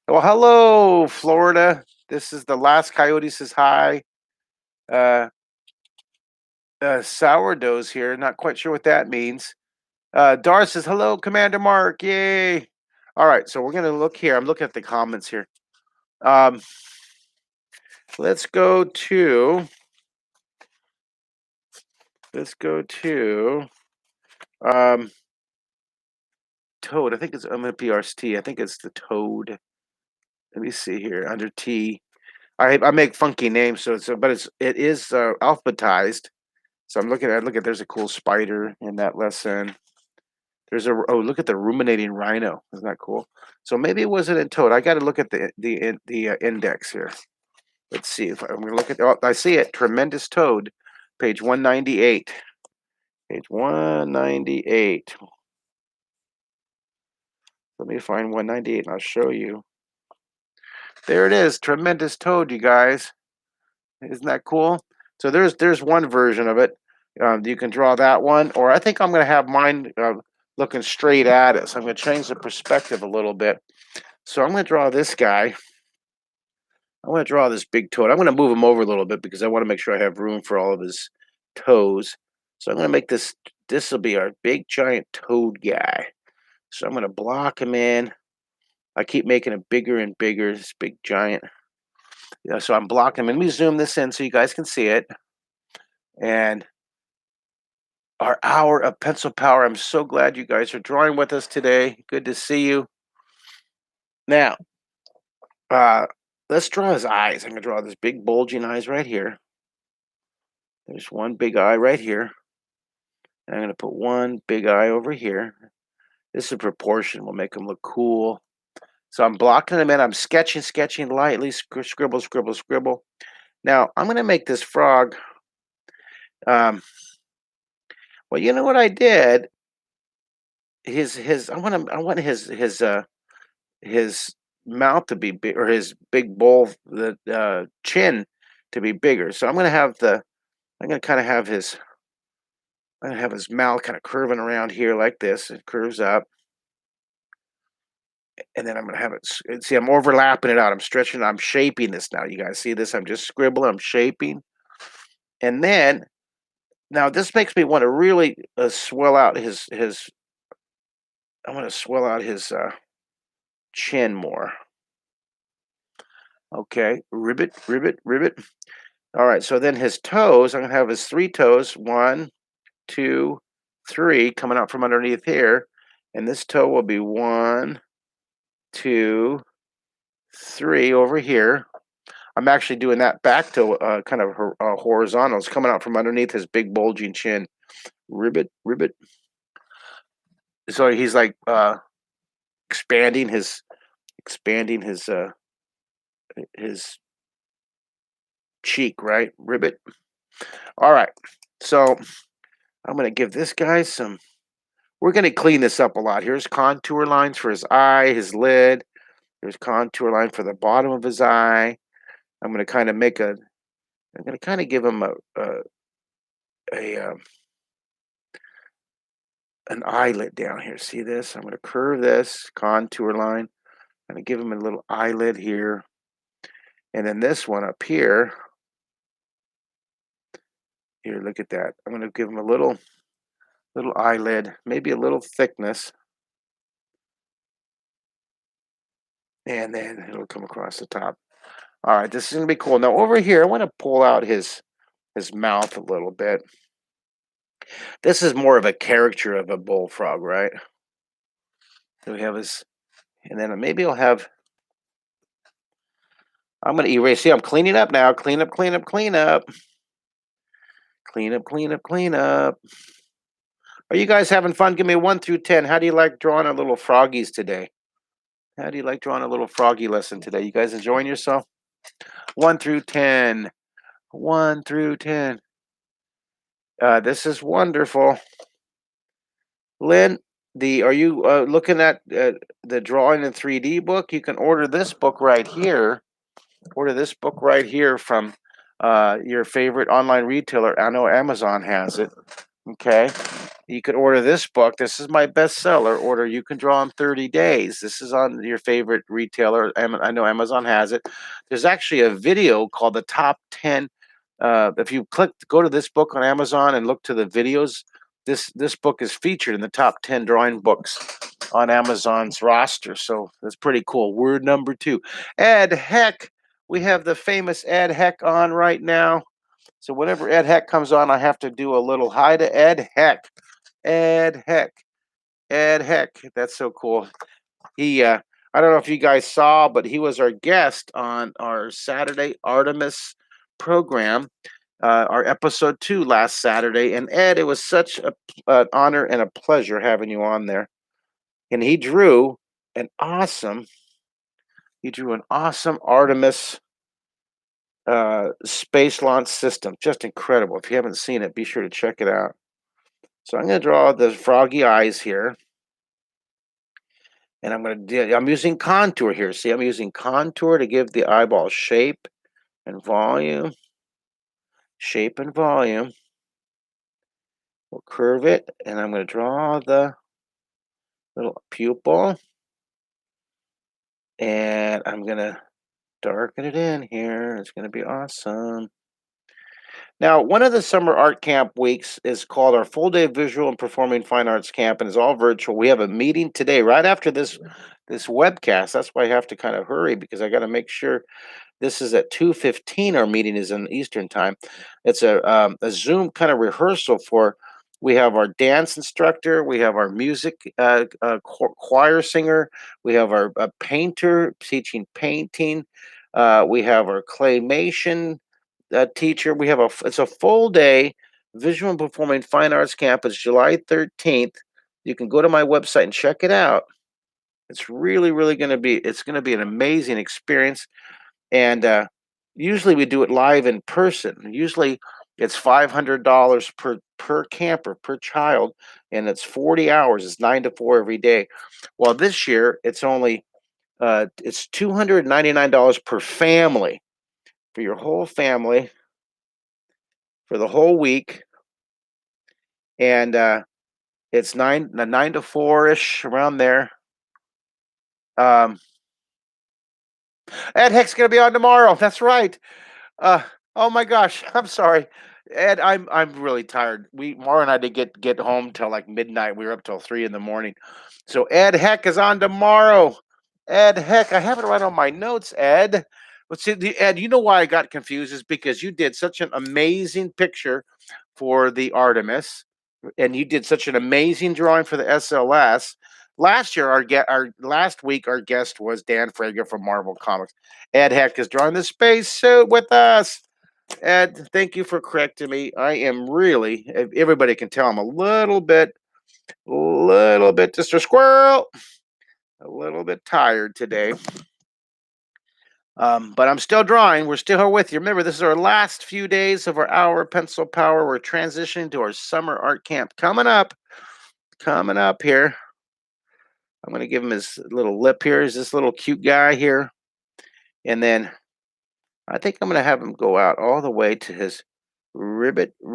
Well, hello, Florida. This is the last coyote says hi. Uh, Sourdough's here. Not quite sure what that means. Dar says hello, Commander Mark. Yay! All right, so we're gonna look here. I'm looking at the comments here. Um, let's go to. Let's go to. Um, Toad. I think it's I'm gonna PRST. I think it's the Toad. Let me see here under T. I make funky names, so it is alphabetized. So look at there's a cool spider in that lesson. Look at the ruminating rhino. Isn't that cool? So maybe it wasn't in toad. I got to look at the index here. Let's see if I'm gonna look at. Oh, I see it. Tremendous toad, page 198. Page 198. Let me find 198 and I'll show you. There it is. Tremendous toad, you guys. Isn't that cool? So there's one version of it. You can draw that one, or I think I'm going to have mine looking straight at it. So I'm going to change the perspective a little bit. So I'm going to draw this guy. I want to draw this big toad. I'm going to move him over a little bit because I want to make sure I have room for all of his toes. So I'm going to make this. This will be our big giant toad guy. So I'm going to block him in. I keep making it bigger and bigger. This big giant. Yeah, so I'm blocking him. Let me zoom this in so you guys can see it. And our hour of pencil power. I'm so glad you guys are drawing with us today. Good to see you. Now, let's draw his eyes. I'm going to draw this big bulging eyes right here. There's one big eye right here. And I'm going to put one big eye over here. This is proportion. Will make him look cool. So I'm blocking him in. I'm sketching lightly. Scribble, scribble, scribble. Now, I'm going to make this frog. Well, you know what I did? I want his mouth to be big, or his big bowl, the chin to be bigger. So I'm gonna kind of have his mouth kind of curving around here like this. It curves up, and then I'm gonna have it. See, I'm overlapping it out. I'm stretching. I'm shaping this now. You guys see this? I'm just scribbling. I'm shaping, and then now this makes me want to really swell out his. I want to swell out his chin more. Okay, ribbit, ribbit, ribbit. All right, so then his toes, I'm gonna have his 3 toes. 1, 2, 3 coming out from underneath here. And this toe will be 1, 2, 3 over here. I'm actually doing that back toe kind of horizontal. It's coming out from underneath his big bulging chin. Ribbit, ribbit. So he's like expanding his cheek, right? Ribbit. All right. So I'm gonna give this guy some. We're gonna clean this up a lot. Here's contour lines for his eye, his lid. There's contour line for the bottom of his eye. I'm gonna kind of make a. I'm gonna kind of give him a an eyelid down here. See this? I'm gonna curve this contour line. I'm gonna give him a little eyelid here, and then this one up here. Here, look at that. I'm gonna give him a little eyelid, maybe a little thickness, and then it'll come across the top. All right, this is gonna be cool. Now over here, I want to pull out his mouth a little bit. This is more of a caricature of a bullfrog, right? So we have his, and then maybe I'll have. I'm gonna erase. See, I'm cleaning up now. Clean up, clean up, clean up, clean up, clean up, clean up. Are you guys having fun? Give me 1 through 10. How do you like drawing a little froggies today? How do you like drawing a little froggy lesson today? You guys enjoying yourself? 1 through 10. 1 through 10. This is wonderful. Lynn, are you looking at the drawing in 3D book? You can order this book right here. Order this book right here from your favorite online retailer. I know Amazon has it. Okay. You could order this book. This is my bestseller. Order You Can Draw in 30 Days. This is on your favorite retailer. I know Amazon has it. There's actually a video called the Top 10. If you go to this book on Amazon and look to the videos, this book is featured in the top 10 drawing books on Amazon's roster. So that's pretty cool. Word number 2. Ed Heck. We have the famous Ed Heck on right now. So whenever Ed Heck comes on, I have to do a little hi to Ed Heck. Ed Heck. Ed Heck. That's so cool. I don't know if you guys saw, but he was our guest on our Saturday Artemis program, our episode 2 last Saturday. And Ed, it was such an honor and a pleasure having you on there. And he drew an awesome Artemis space launch system. Just incredible. If you haven't seen it, be sure to check it out. So I'm going to draw the froggy eyes here. And I'm using contour here. See, I'm using contour to give the eyeball shape and volume. Shape and volume. We'll curve it, and I'm going to draw the little pupil. And I'm going to darken it in here. It's going to be awesome. Now, one of the summer art camp weeks is called our full day visual and performing fine arts camp, and it's all virtual. We have a meeting today, right after this webcast. That's why I have to kind of hurry because I got to make sure this is at 2:15. Our meeting is in Eastern time. It's a Zoom kind of rehearsal for. We have our dance instructor, we have our music choir singer, we have our painter teaching painting, we have our claymation teacher. It's a full day visual and performing fine arts camp. It's July 13th. You can go to my website and check it out. It's really going to be an amazing experience. And usually we do it live in person. Usually it's $500 per camper, per child, and it's 40 hours. It's 9 to 4 every day. Well, this year it's only it's $299 per family for your whole family for the whole week, and it's 9 to 4-ish around there. Ed Heck's gonna be on tomorrow. That's right. Oh my gosh, I'm sorry, Ed. I'm really tired. Mara and I did get home till like midnight. We were up till 3 in the morning. So Ed Heck is on tomorrow. Ed Heck, I have it right on my notes, Ed. But see, Ed, you know why I got confused is because you did such an amazing picture for the Artemis. and you did such an amazing drawing for the SLS. Last year, our last week, our guest was Dan Frager from Marvel Comics. Ed Heck is drawing the space suit with us. Ed, thank you for correcting me. I am really, everybody can tell I'm a little bit, just a squirrel, a little bit tired today. But I'm still drawing. We're still here with you. Remember, this is our last few days of our hour pencil power. We're transitioning to our summer art camp coming up here. I'm going to give him his little lip here. Is this little cute guy here? And then I think I'm going to have him go out all the way to his ribbit. I'm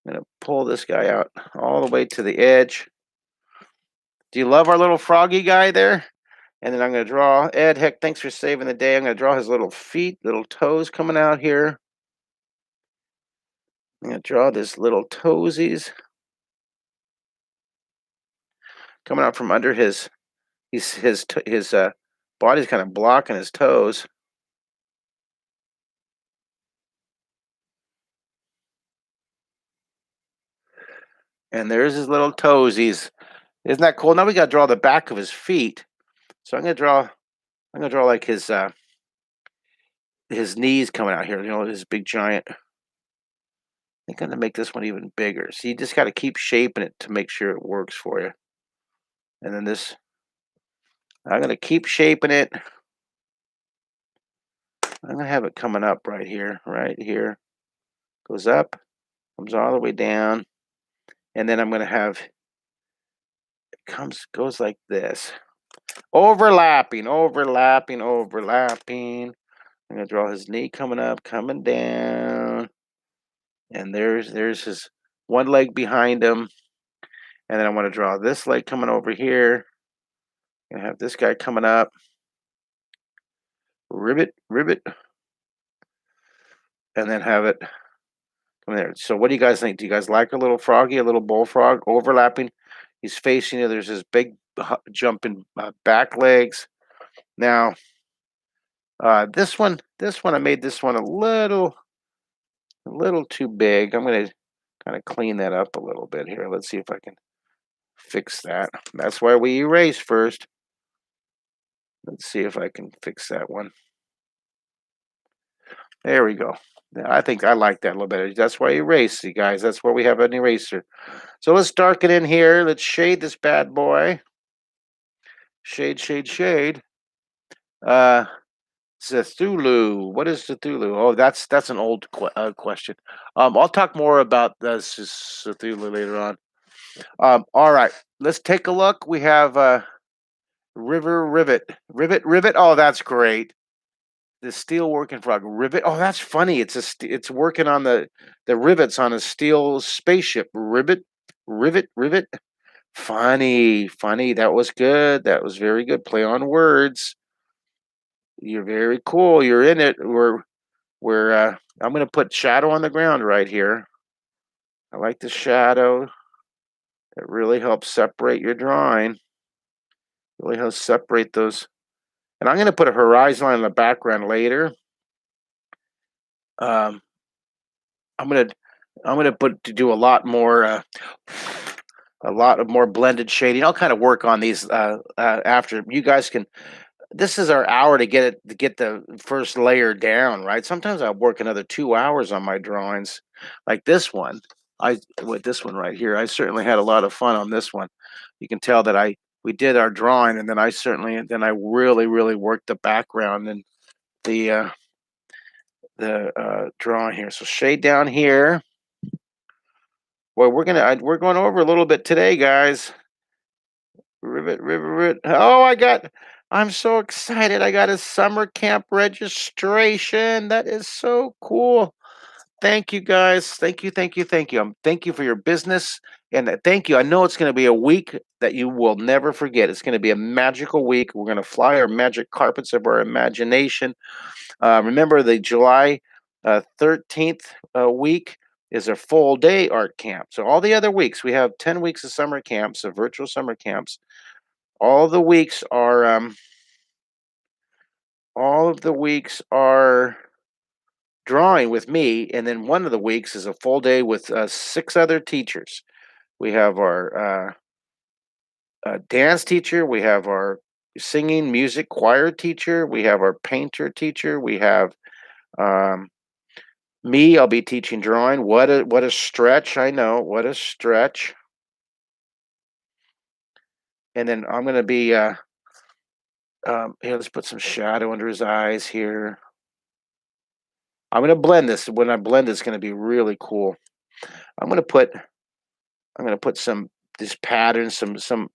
going to pull this guy out all the way to the edge. Do you love our little froggy guy there? And then I'm going to draw Ed. Heck, thanks for saving the day. I'm going to draw his little feet, little toes coming out here. I'm going to draw this little toesies coming out from under his body's kind of blocking his toes. And there's his little toesies. Isn't that cool? Now we got to draw the back of his feet. So I'm gonna draw like his knees coming out here. You know, his big giant. I think I'm gonna make this one even bigger. So you just got to keep shaping it to make sure it works for you. And then this, I'm gonna keep shaping it. I'm gonna have it coming up right here, goes up, comes all the way down, and then I'm gonna have it goes like this, overlapping. I'm gonna draw his knee coming up, coming down, and there's his one leg behind him, and then I want to draw this leg coming over here. I'm gonna have this guy coming up, ribbit, and then have it come there. So what do you guys think? Do you guys like a little froggy, a little bullfrog overlapping? He's facing you. There's his big jumping back legs. Now, this one, I made this one a little too big. I'm gonna kind of clean that up a little bit here. Let's see if I can fix that. That's why we erase first. Let's see if I can fix that one. There we go. I think I like that a little better. That's why I erase, you guys. That's why we have an eraser. So let's darken in here. Let's shade this bad boy. Shade. Uh, Cthulhu. What is Cthulhu? Oh, that's an old question. I'll talk more about this Cthulhu later on. All right, let's take a look. We have rivet. Oh, that's great. The steel working frog rivet. Oh, that's funny. It's working on the rivets on a steel spaceship. Rivet. Funny. That was good. That was very good. Play on words. You're very cool. You're in it. I'm gonna put shadow on the ground right here. I like the shadow. It really helps separate your drawing. Really helps separate those. And I'm gonna put a horizon line in the background later. Um, I'm gonna do a lot of more blended shading. I'll kind of work on these after. You guys can. This is our hour to get the first layer down, right? Sometimes I work another 2 hours on my drawings, like this one. With this one right here, I certainly had a lot of fun on this one. You can tell that we did our drawing, and then I really worked the background and the drawing here. So shade down here. Well, we're going over a little bit today, guys. Rivet. Oh, I'm so excited. I got a summer camp registration. That is so cool. Thank you, guys. Thank you. Thank you for your business. And thank you. I know it's going to be a week that you will never forget. It's going to be a magical week. We're going to fly our magic carpets of our imagination. Remember, the July 13th week is a full day art camp. So all the other weeks, we have 10 weeks of summer camps, of virtual summer camps. All the weeks are drawing with me, and then one of the weeks is a full day with 6 other teachers. We have our dance teacher, we have our singing music choir teacher, we have our painter teacher, we have um, me. I'll be teaching drawing. What a stretch! I know, what a stretch. And then I'm gonna be here. Let's put some shadow under his eyes here. I'm gonna blend this. When I blend, it's gonna be really cool. I'm gonna put I'm gonna put some this pattern, some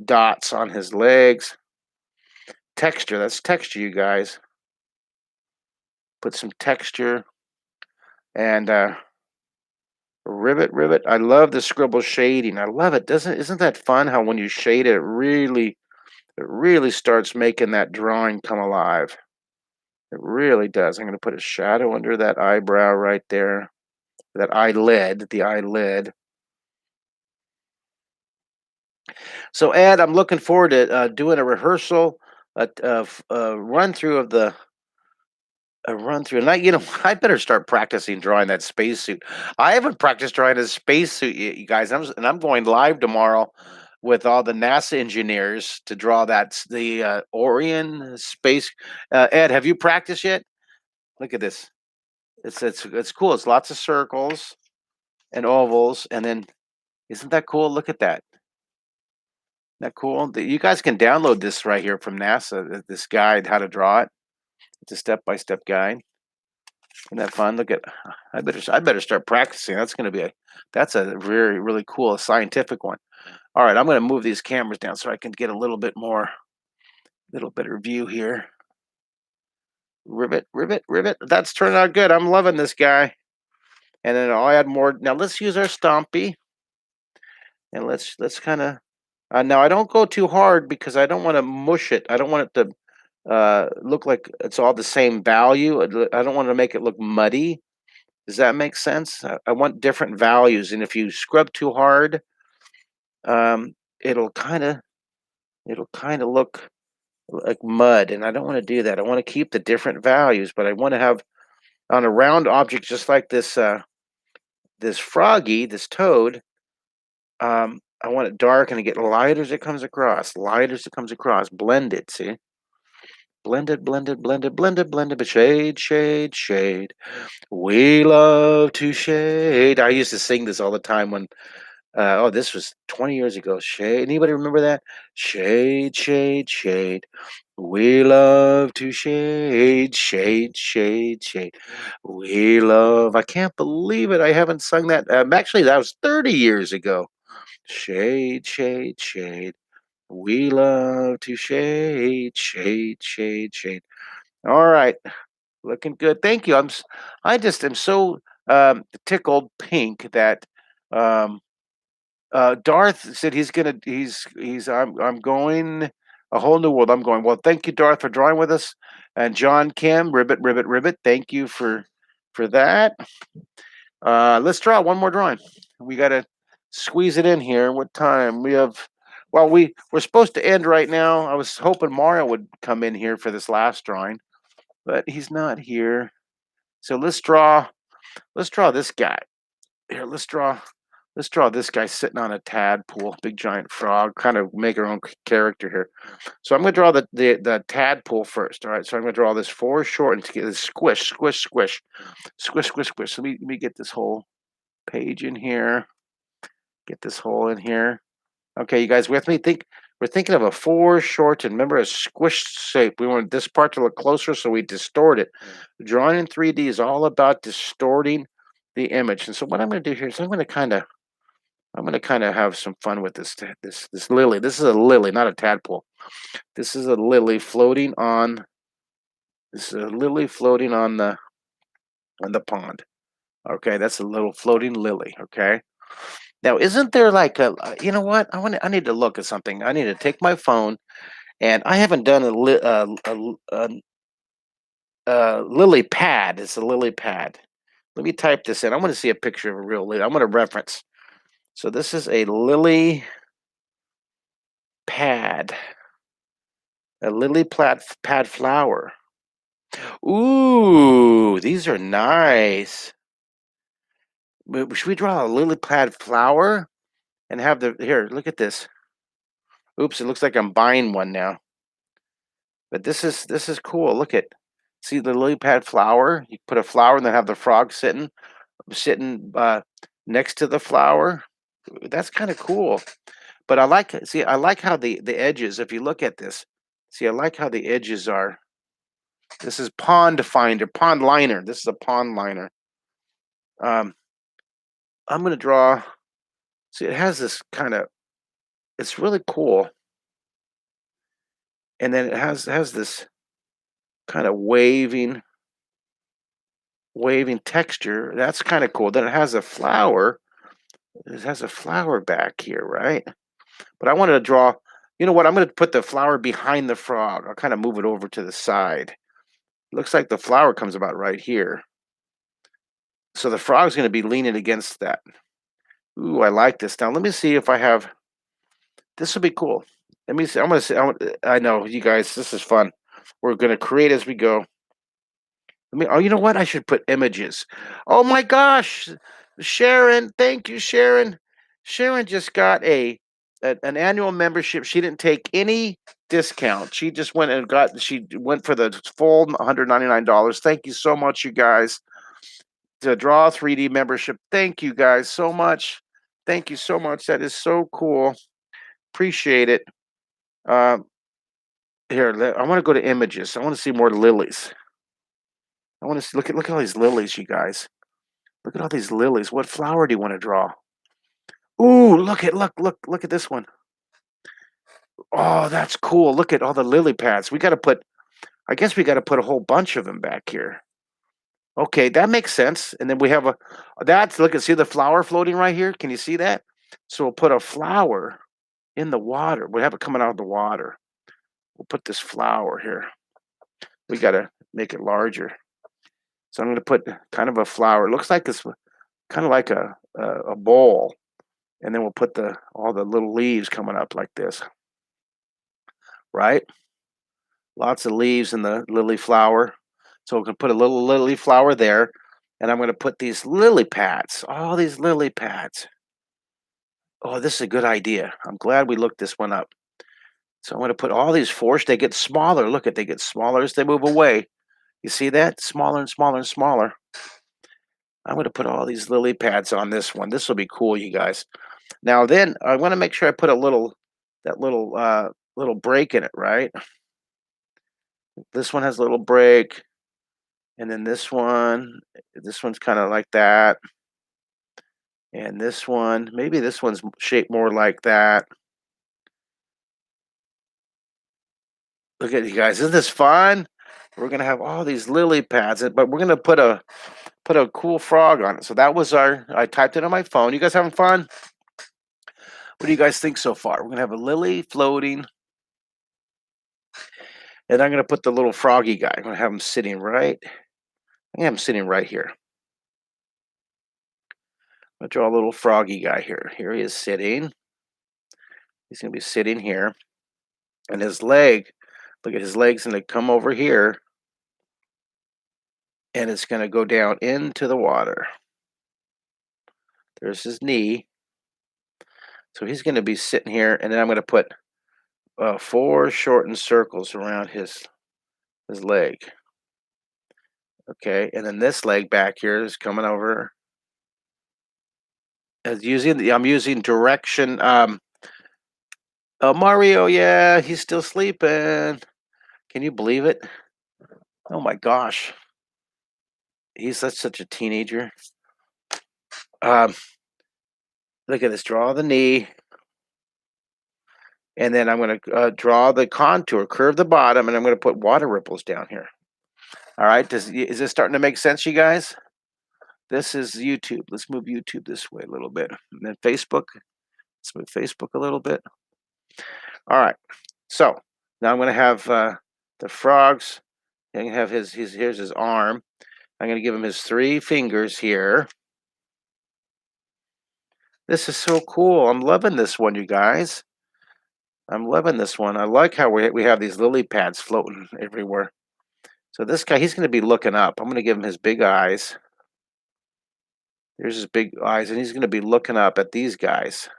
dots on his legs. Texture. That's texture, you guys. Put some texture and rivet, rivet. I love the scribble shading. I love it. Doesn't Isn't that fun? How when you shade it, it really starts making that drawing come alive. It really does. I'm going to put a shadow under that eyebrow right there. That eyelid, the eyelid. So, Ed, I'm looking forward to doing a rehearsal, run through of the a run through. And I better start practicing drawing that spacesuit. I haven't practiced drawing a spacesuit yet, you guys. I'm going live tomorrow with all the NASA engineers to draw the Orion space. Ed, have you practiced yet? Look at this. It's cool. It's lots of circles and ovals, and then isn't that cool? Look at that. Isn't that cool? You guys can download this right here from NASA. This guide, how to draw it. It's a step-by-step guide. Isn't that fun? Look at. I better start practicing. That's a very really cool scientific one. All right, I'm going to move these cameras down so I can get a little better view here. Rivet, rivet, rivet. That's turning out good. I'm loving this guy. And then I'll add more. Now let's use our Stompy, and let's kind of. Now I don't go too hard because I don't want to mush it. I don't want it to look like it's all the same value. I don't want to make it look muddy. Does that make sense? I want different values, and if you scrub too hard, um, it'll kind of look like mud, and I don't want to do that. I want to keep the different values, but I want to have on a round object just like this froggy, this toad. I want it dark and to get light as it comes across, light as it comes across. Blend it, see? Blended, blended, blended, blended, blended, but shade, shade, shade. We love to shade. I used to sing this all the time when, this was 20 years ago. Shade. Anybody remember that? Shade, shade, shade. We love to shade, shade, shade, shade. I can't believe it. I haven't sung that. Actually, that was 30 years ago. Shade, shade, shade. We love to shade, shade, shade, shade. All right, looking good. Thank you. I just am so tickled pink that um, Darth said I'm going a whole new world. I'm going. Well, thank you, Darth, for drawing with us, and John Kim, ribbit, ribbit, ribbit. Thank you for that. Let's draw one more drawing. We got to squeeze it in here. What time? We have. Well, we're supposed to end right now. I was hoping Mario would come in here for this last drawing, but he's not here. So let's draw. Let's draw this guy. Here, let's draw this guy sitting on a tadpole, big giant frog. Kind of make our own character here. So I'm going to draw the tadpole first. All right. So I'm going to draw this foreshort and get this squish, squish, squish, squish, squish, squish. So let me get this whole page in here. Get this hole in here. Okay, you guys with me? We're thinking of a foreshortened. Remember a squished shape. We want this part to look closer, so we distort it. Drawing in 3D is all about distorting the image. And so what I'm going to do here is I'm going to kind of have some fun with this lily. This is a lily, not a tadpole. This is a lily floating on. This is a lily floating on the pond. Okay, that's a little floating lily. Okay. Now, isn't there like you know what? I need to look at something. I need to take my phone, and I haven't done a lily pad. It's a lily pad. Let me type this in. I want to see a picture of a real lily. I want to reference. So this is a lily pad, a lily pad flower. Ooh, these are nice. Should we draw a lily pad flower and have the here? Look at this. Oops, it looks like I'm buying one now. But this is cool. Look at see the lily pad flower. You put a flower and then have the frog sitting next to the flower. That's kind of cool. But I like how the edges. If you look at this, see, I like how the edges are. This is pond finder, pond liner. This is a pond liner. Um, I'm gonna draw. See, it has this kind of. It's really cool, and then it has this kind of waving texture. That's kind of cool. Then it has a flower. It has a flower back here, right? But I wanted to draw. You know what? I'm going to put the flower behind the frog. I'll kind of move it over to the side. Looks like the flower comes about right here. So the frog's going to be leaning against that. Ooh, I like this. Now let me see if I have. This will be cool. Let me see. I'm going to see. I know you guys. This is fun. We're going to create as we go. Let me. Oh, you know what? I should put images. Oh my gosh, Sharon! Thank you, Sharon. Sharon just got an annual membership. She didn't take any discount. She just went and got. She went for the full $199. Thank you so much, you guys. To draw 3D membership. Thank you guys so much. Thank you so much. That is so cool. Appreciate it. Uh, I want to go to images. I want to see more lilies. I want to see, look at all these lilies, you guys. Look at all these lilies. What flower do you want to draw? Ooh, look at this one. Oh, that's cool. Look at all the lily pads. I guess we got to put a whole bunch of them back here. Okay, that makes sense. And then we have look at see the flower floating right here. Can you see that? So we'll put a flower in the water. We have it coming out of the water. We'll put this flower here. We got to make it larger. So I'm going to put kind of a flower. It looks like it's kind of like a bowl. And then we'll put all the little leaves coming up like this, right? Lots of leaves in the lily flower. So we can put a little lily flower there. And I'm going to put these lily pads, all these lily pads. Oh, this is a good idea. I'm glad we looked this one up. So I'm going to put all these fours. They get smaller. Look at they get smaller as they move away. You see that? Smaller and smaller and smaller. I'm going to put all these lily pads on this one. This will be cool, you guys. Now then, I want to make sure I put that little break in it, right? This one has a little break, and then this one's kind of like that, and maybe this one's shaped more like that. Look at you guys, isn't this fun? We're gonna have all these lily pads, but we're gonna put a cool frog on it. So that was I typed it on my phone. You guys having fun? What do you guys think so far? We're gonna have a lily floating. And I'm going to put the little froggy guy. I'm going to have him sitting right. I have him sitting right here. I'll draw a little froggy guy here. Here he is sitting. He's going to be sitting here. And his leg, look at his legs going to come over here. And it's going to go down into the water. There's his knee. So he's going to be sitting here. And then I'm going to put 4 shortened circles around his leg. Okay. And then this leg back here is coming over. I'm using direction. Oh, Mario, yeah, he's still sleeping. Can you believe it? Oh my gosh. He's such a teenager. Look at this. Draw the knee. And then I'm going to draw the contour, curve the bottom, and I'm going to put water ripples down here. All right. Is this starting to make sense, you guys? This is YouTube. Let's move YouTube this way a little bit. And then Facebook. Let's move Facebook a little bit. All right. So now I'm going to have the frogs. I'm going to have here's his arm. I'm going to give him his 3 fingers here. This is so cool. I'm loving this one, you guys. I'm loving this one. I like how we have these lily pads floating everywhere. So this guy, he's going to be looking up. I'm going to give him his big eyes. There's his big eyes, and he's going to be looking up at these guys.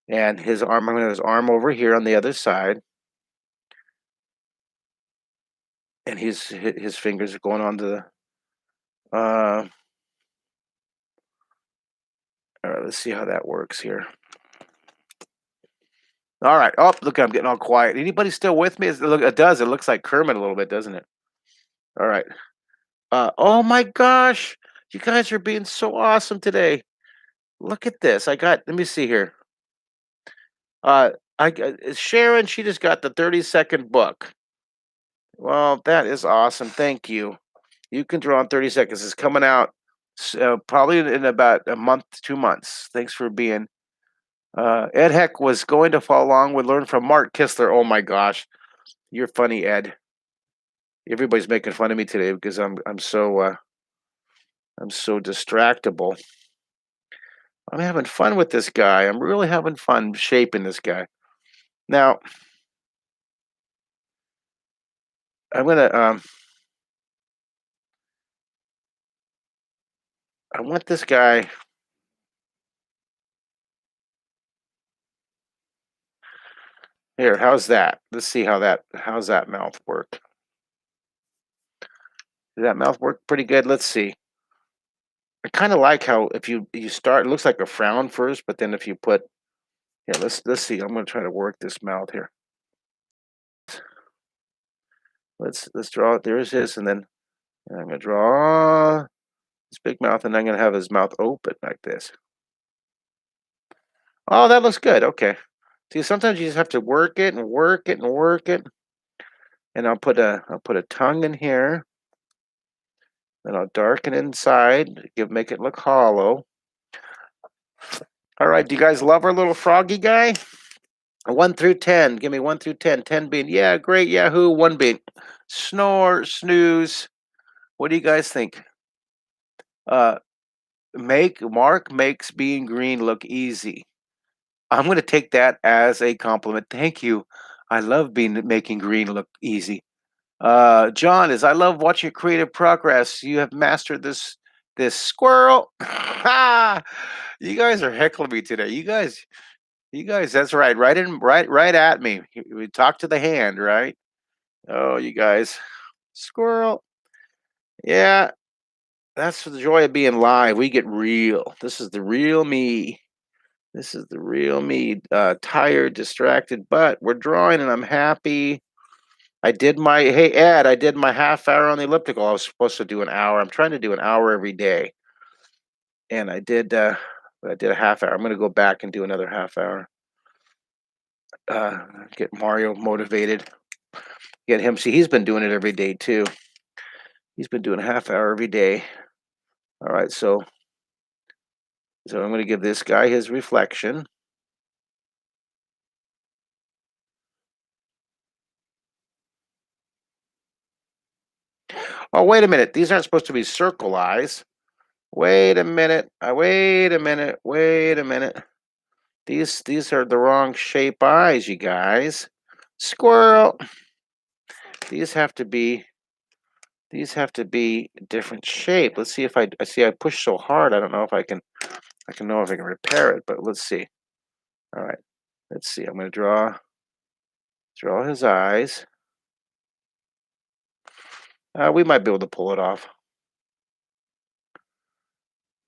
And his arm, I'm going to have his arm over here on the other side. And his fingers are going on to the, all right, let's see how that works here. All right. Oh, look, I'm getting all quiet. Anybody still with me? Look, it does. It looks like Kermit a little bit, doesn't it? All right. Oh my gosh. You guys are being so awesome today. Look at this. Let me see here. Uh, Sharon, she just got the 30-second book. Well, that is awesome. Thank you. You can draw in 30 seconds. It's coming out probably in about a month, 2 months. Thanks for being. Ed Heck was going to follow along with Learn from Mark Kistler. Oh my gosh. You're funny, Ed. Everybody's making fun of me today because I'm so distractible. I'm having fun with this guy. I'm really having fun shaping this guy. Now, I'm gonna I want this guy. Here, how's that? Let's see how's that mouth work. Does that mouth work pretty good? Let's see. I kind of like how if you start, it looks like a frown first, but then if you put, yeah, let's see. I'm gonna try to work this mouth here. Let's draw it. There's his, and then I'm gonna draw his big mouth, and I'm gonna have his mouth open like this. Oh, that looks good. Okay. See, sometimes you just have to work it and work it and work it. And I'll put a tongue in here. Then I'll darken inside, make it look hollow. All right, do you guys love our little froggy guy? 1 through 10. Give me 1 through 10. 10 being, yeah, great, Yahoo. 1 being, snore, snooze. What do you guys think? Mark makes being green look easy. I'm going to take that as a compliment. Thank you. I love making green look easy. John is, I love watching your creative progress. You have mastered this squirrel. You guys are heckling me today. You guys, that's right. Right at me. We talk to the hand, right? Oh, you guys. Squirrel. Yeah, that's the joy of being live. We get real. This is the real me. This is the real me. Tired, distracted, but we're drawing and I'm happy. Hey Ed, I did my half hour on the elliptical. I was supposed to do an hour. I'm trying to do an hour every day. And I did a half hour. I'm gonna go back and do another half hour. Get Mario motivated. Get him. See, he's been doing it every day too. He's been doing a half hour every day. All right, so I'm gonna give this guy his reflection. Oh, wait a minute. These aren't supposed to be circle eyes. Wait a minute. Wait a minute. Wait a minute. These are the wrong shape eyes, you guys. Squirrel. These have to be a different shape. Let's see if I see I push so hard. I don't know if I can know if I can repair it, but let's see. All right. Let's see. I'm going to draw his eyes. We might be able to pull it off.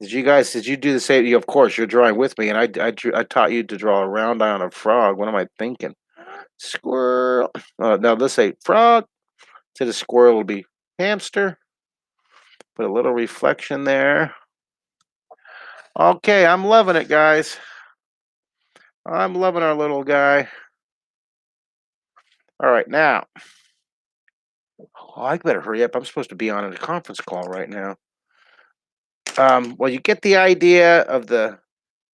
Did you do the same? Of course, you're drawing with me, and I taught you to draw a round eye on a frog. What am I thinking? Squirrel. Now let's say frog. To the squirrel will be hamster. Put a little reflection there. Okay, I'm loving it, guys. I'm loving our little guy. All right, now. Oh, I better hurry up. I'm supposed to be on a conference call right now. Well, you get the idea of the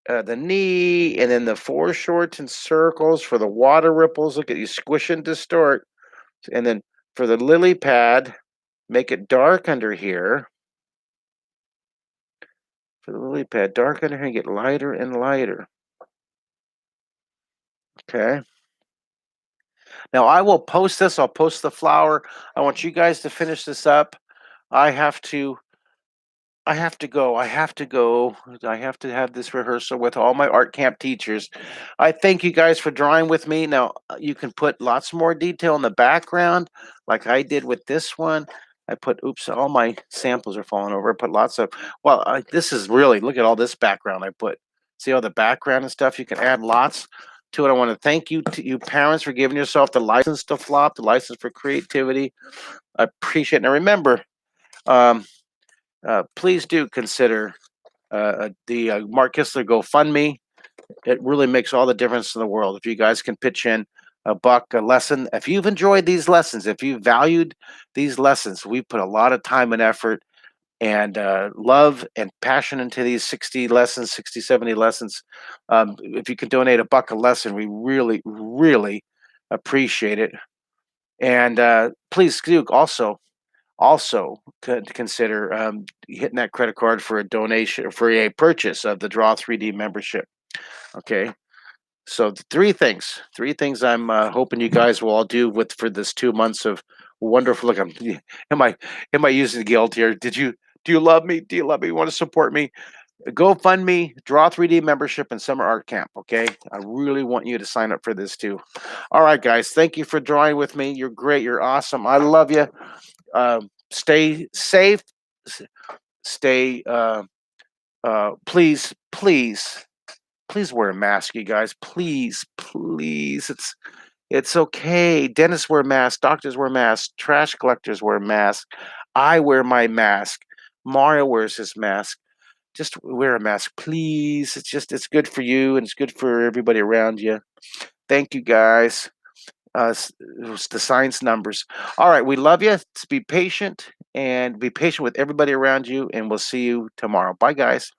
knee, and then the foreshorts and circles for the water ripples. Look at you squish and distort. And then for the lily pad, make it dark under here. For the lily pad, dark under here, and get lighter and lighter. Okay. Now I will post this. I'll post the flower. I want you guys to finish this up. I have to I have to go. I have to go. I have to have this rehearsal with all my art camp teachers. I thank you guys for drawing with me. Now, you can put lots more detail in the background, like I did with this one. I put, oops, all my samples are falling over. I put lots of, well, this is really, look at all this background I put. See all the background and stuff? You can add lots to it. I want to thank you to you parents for giving yourself the license to flop, the license for creativity. I appreciate it. Now, remember, um, please do consider the Mark Kistler GoFundMe. It really makes all the difference in the world. If you guys can pitch in a buck a lesson, if you've enjoyed these lessons, if you valued these lessons, we put a lot of time and effort and love and passion into these 60 lessons, 60, 70 lessons. If you can donate a buck a lesson, we really, really appreciate it. And please do also could consider hitting that credit card for a donation for a purchase of the Draw 3D membership. Okay, so three things I'm hoping you guys will all do with for this 2 months of wonderful. Look, am I am I using guilt here? Do you love me? Do you love me? Want to support me? GoFundMe, Draw 3D membership, and summer art camp. Okay, I really want you to sign up for this too. All right, guys, thank you for drawing with me. You're great. You're awesome. I love you. Stay safe. Stay. Please wear a mask, you guys. Please. It's okay. Dentists wear masks. Doctors wear masks. Trash collectors wear masks. I wear my mask. Mario wears his mask. Just wear a mask, please. It's good for you and it's good for everybody around you. Thank you, guys. It's the science numbers. All right, we love you. Be patient and be patient with everybody around you, and we'll see you tomorrow. Bye, guys.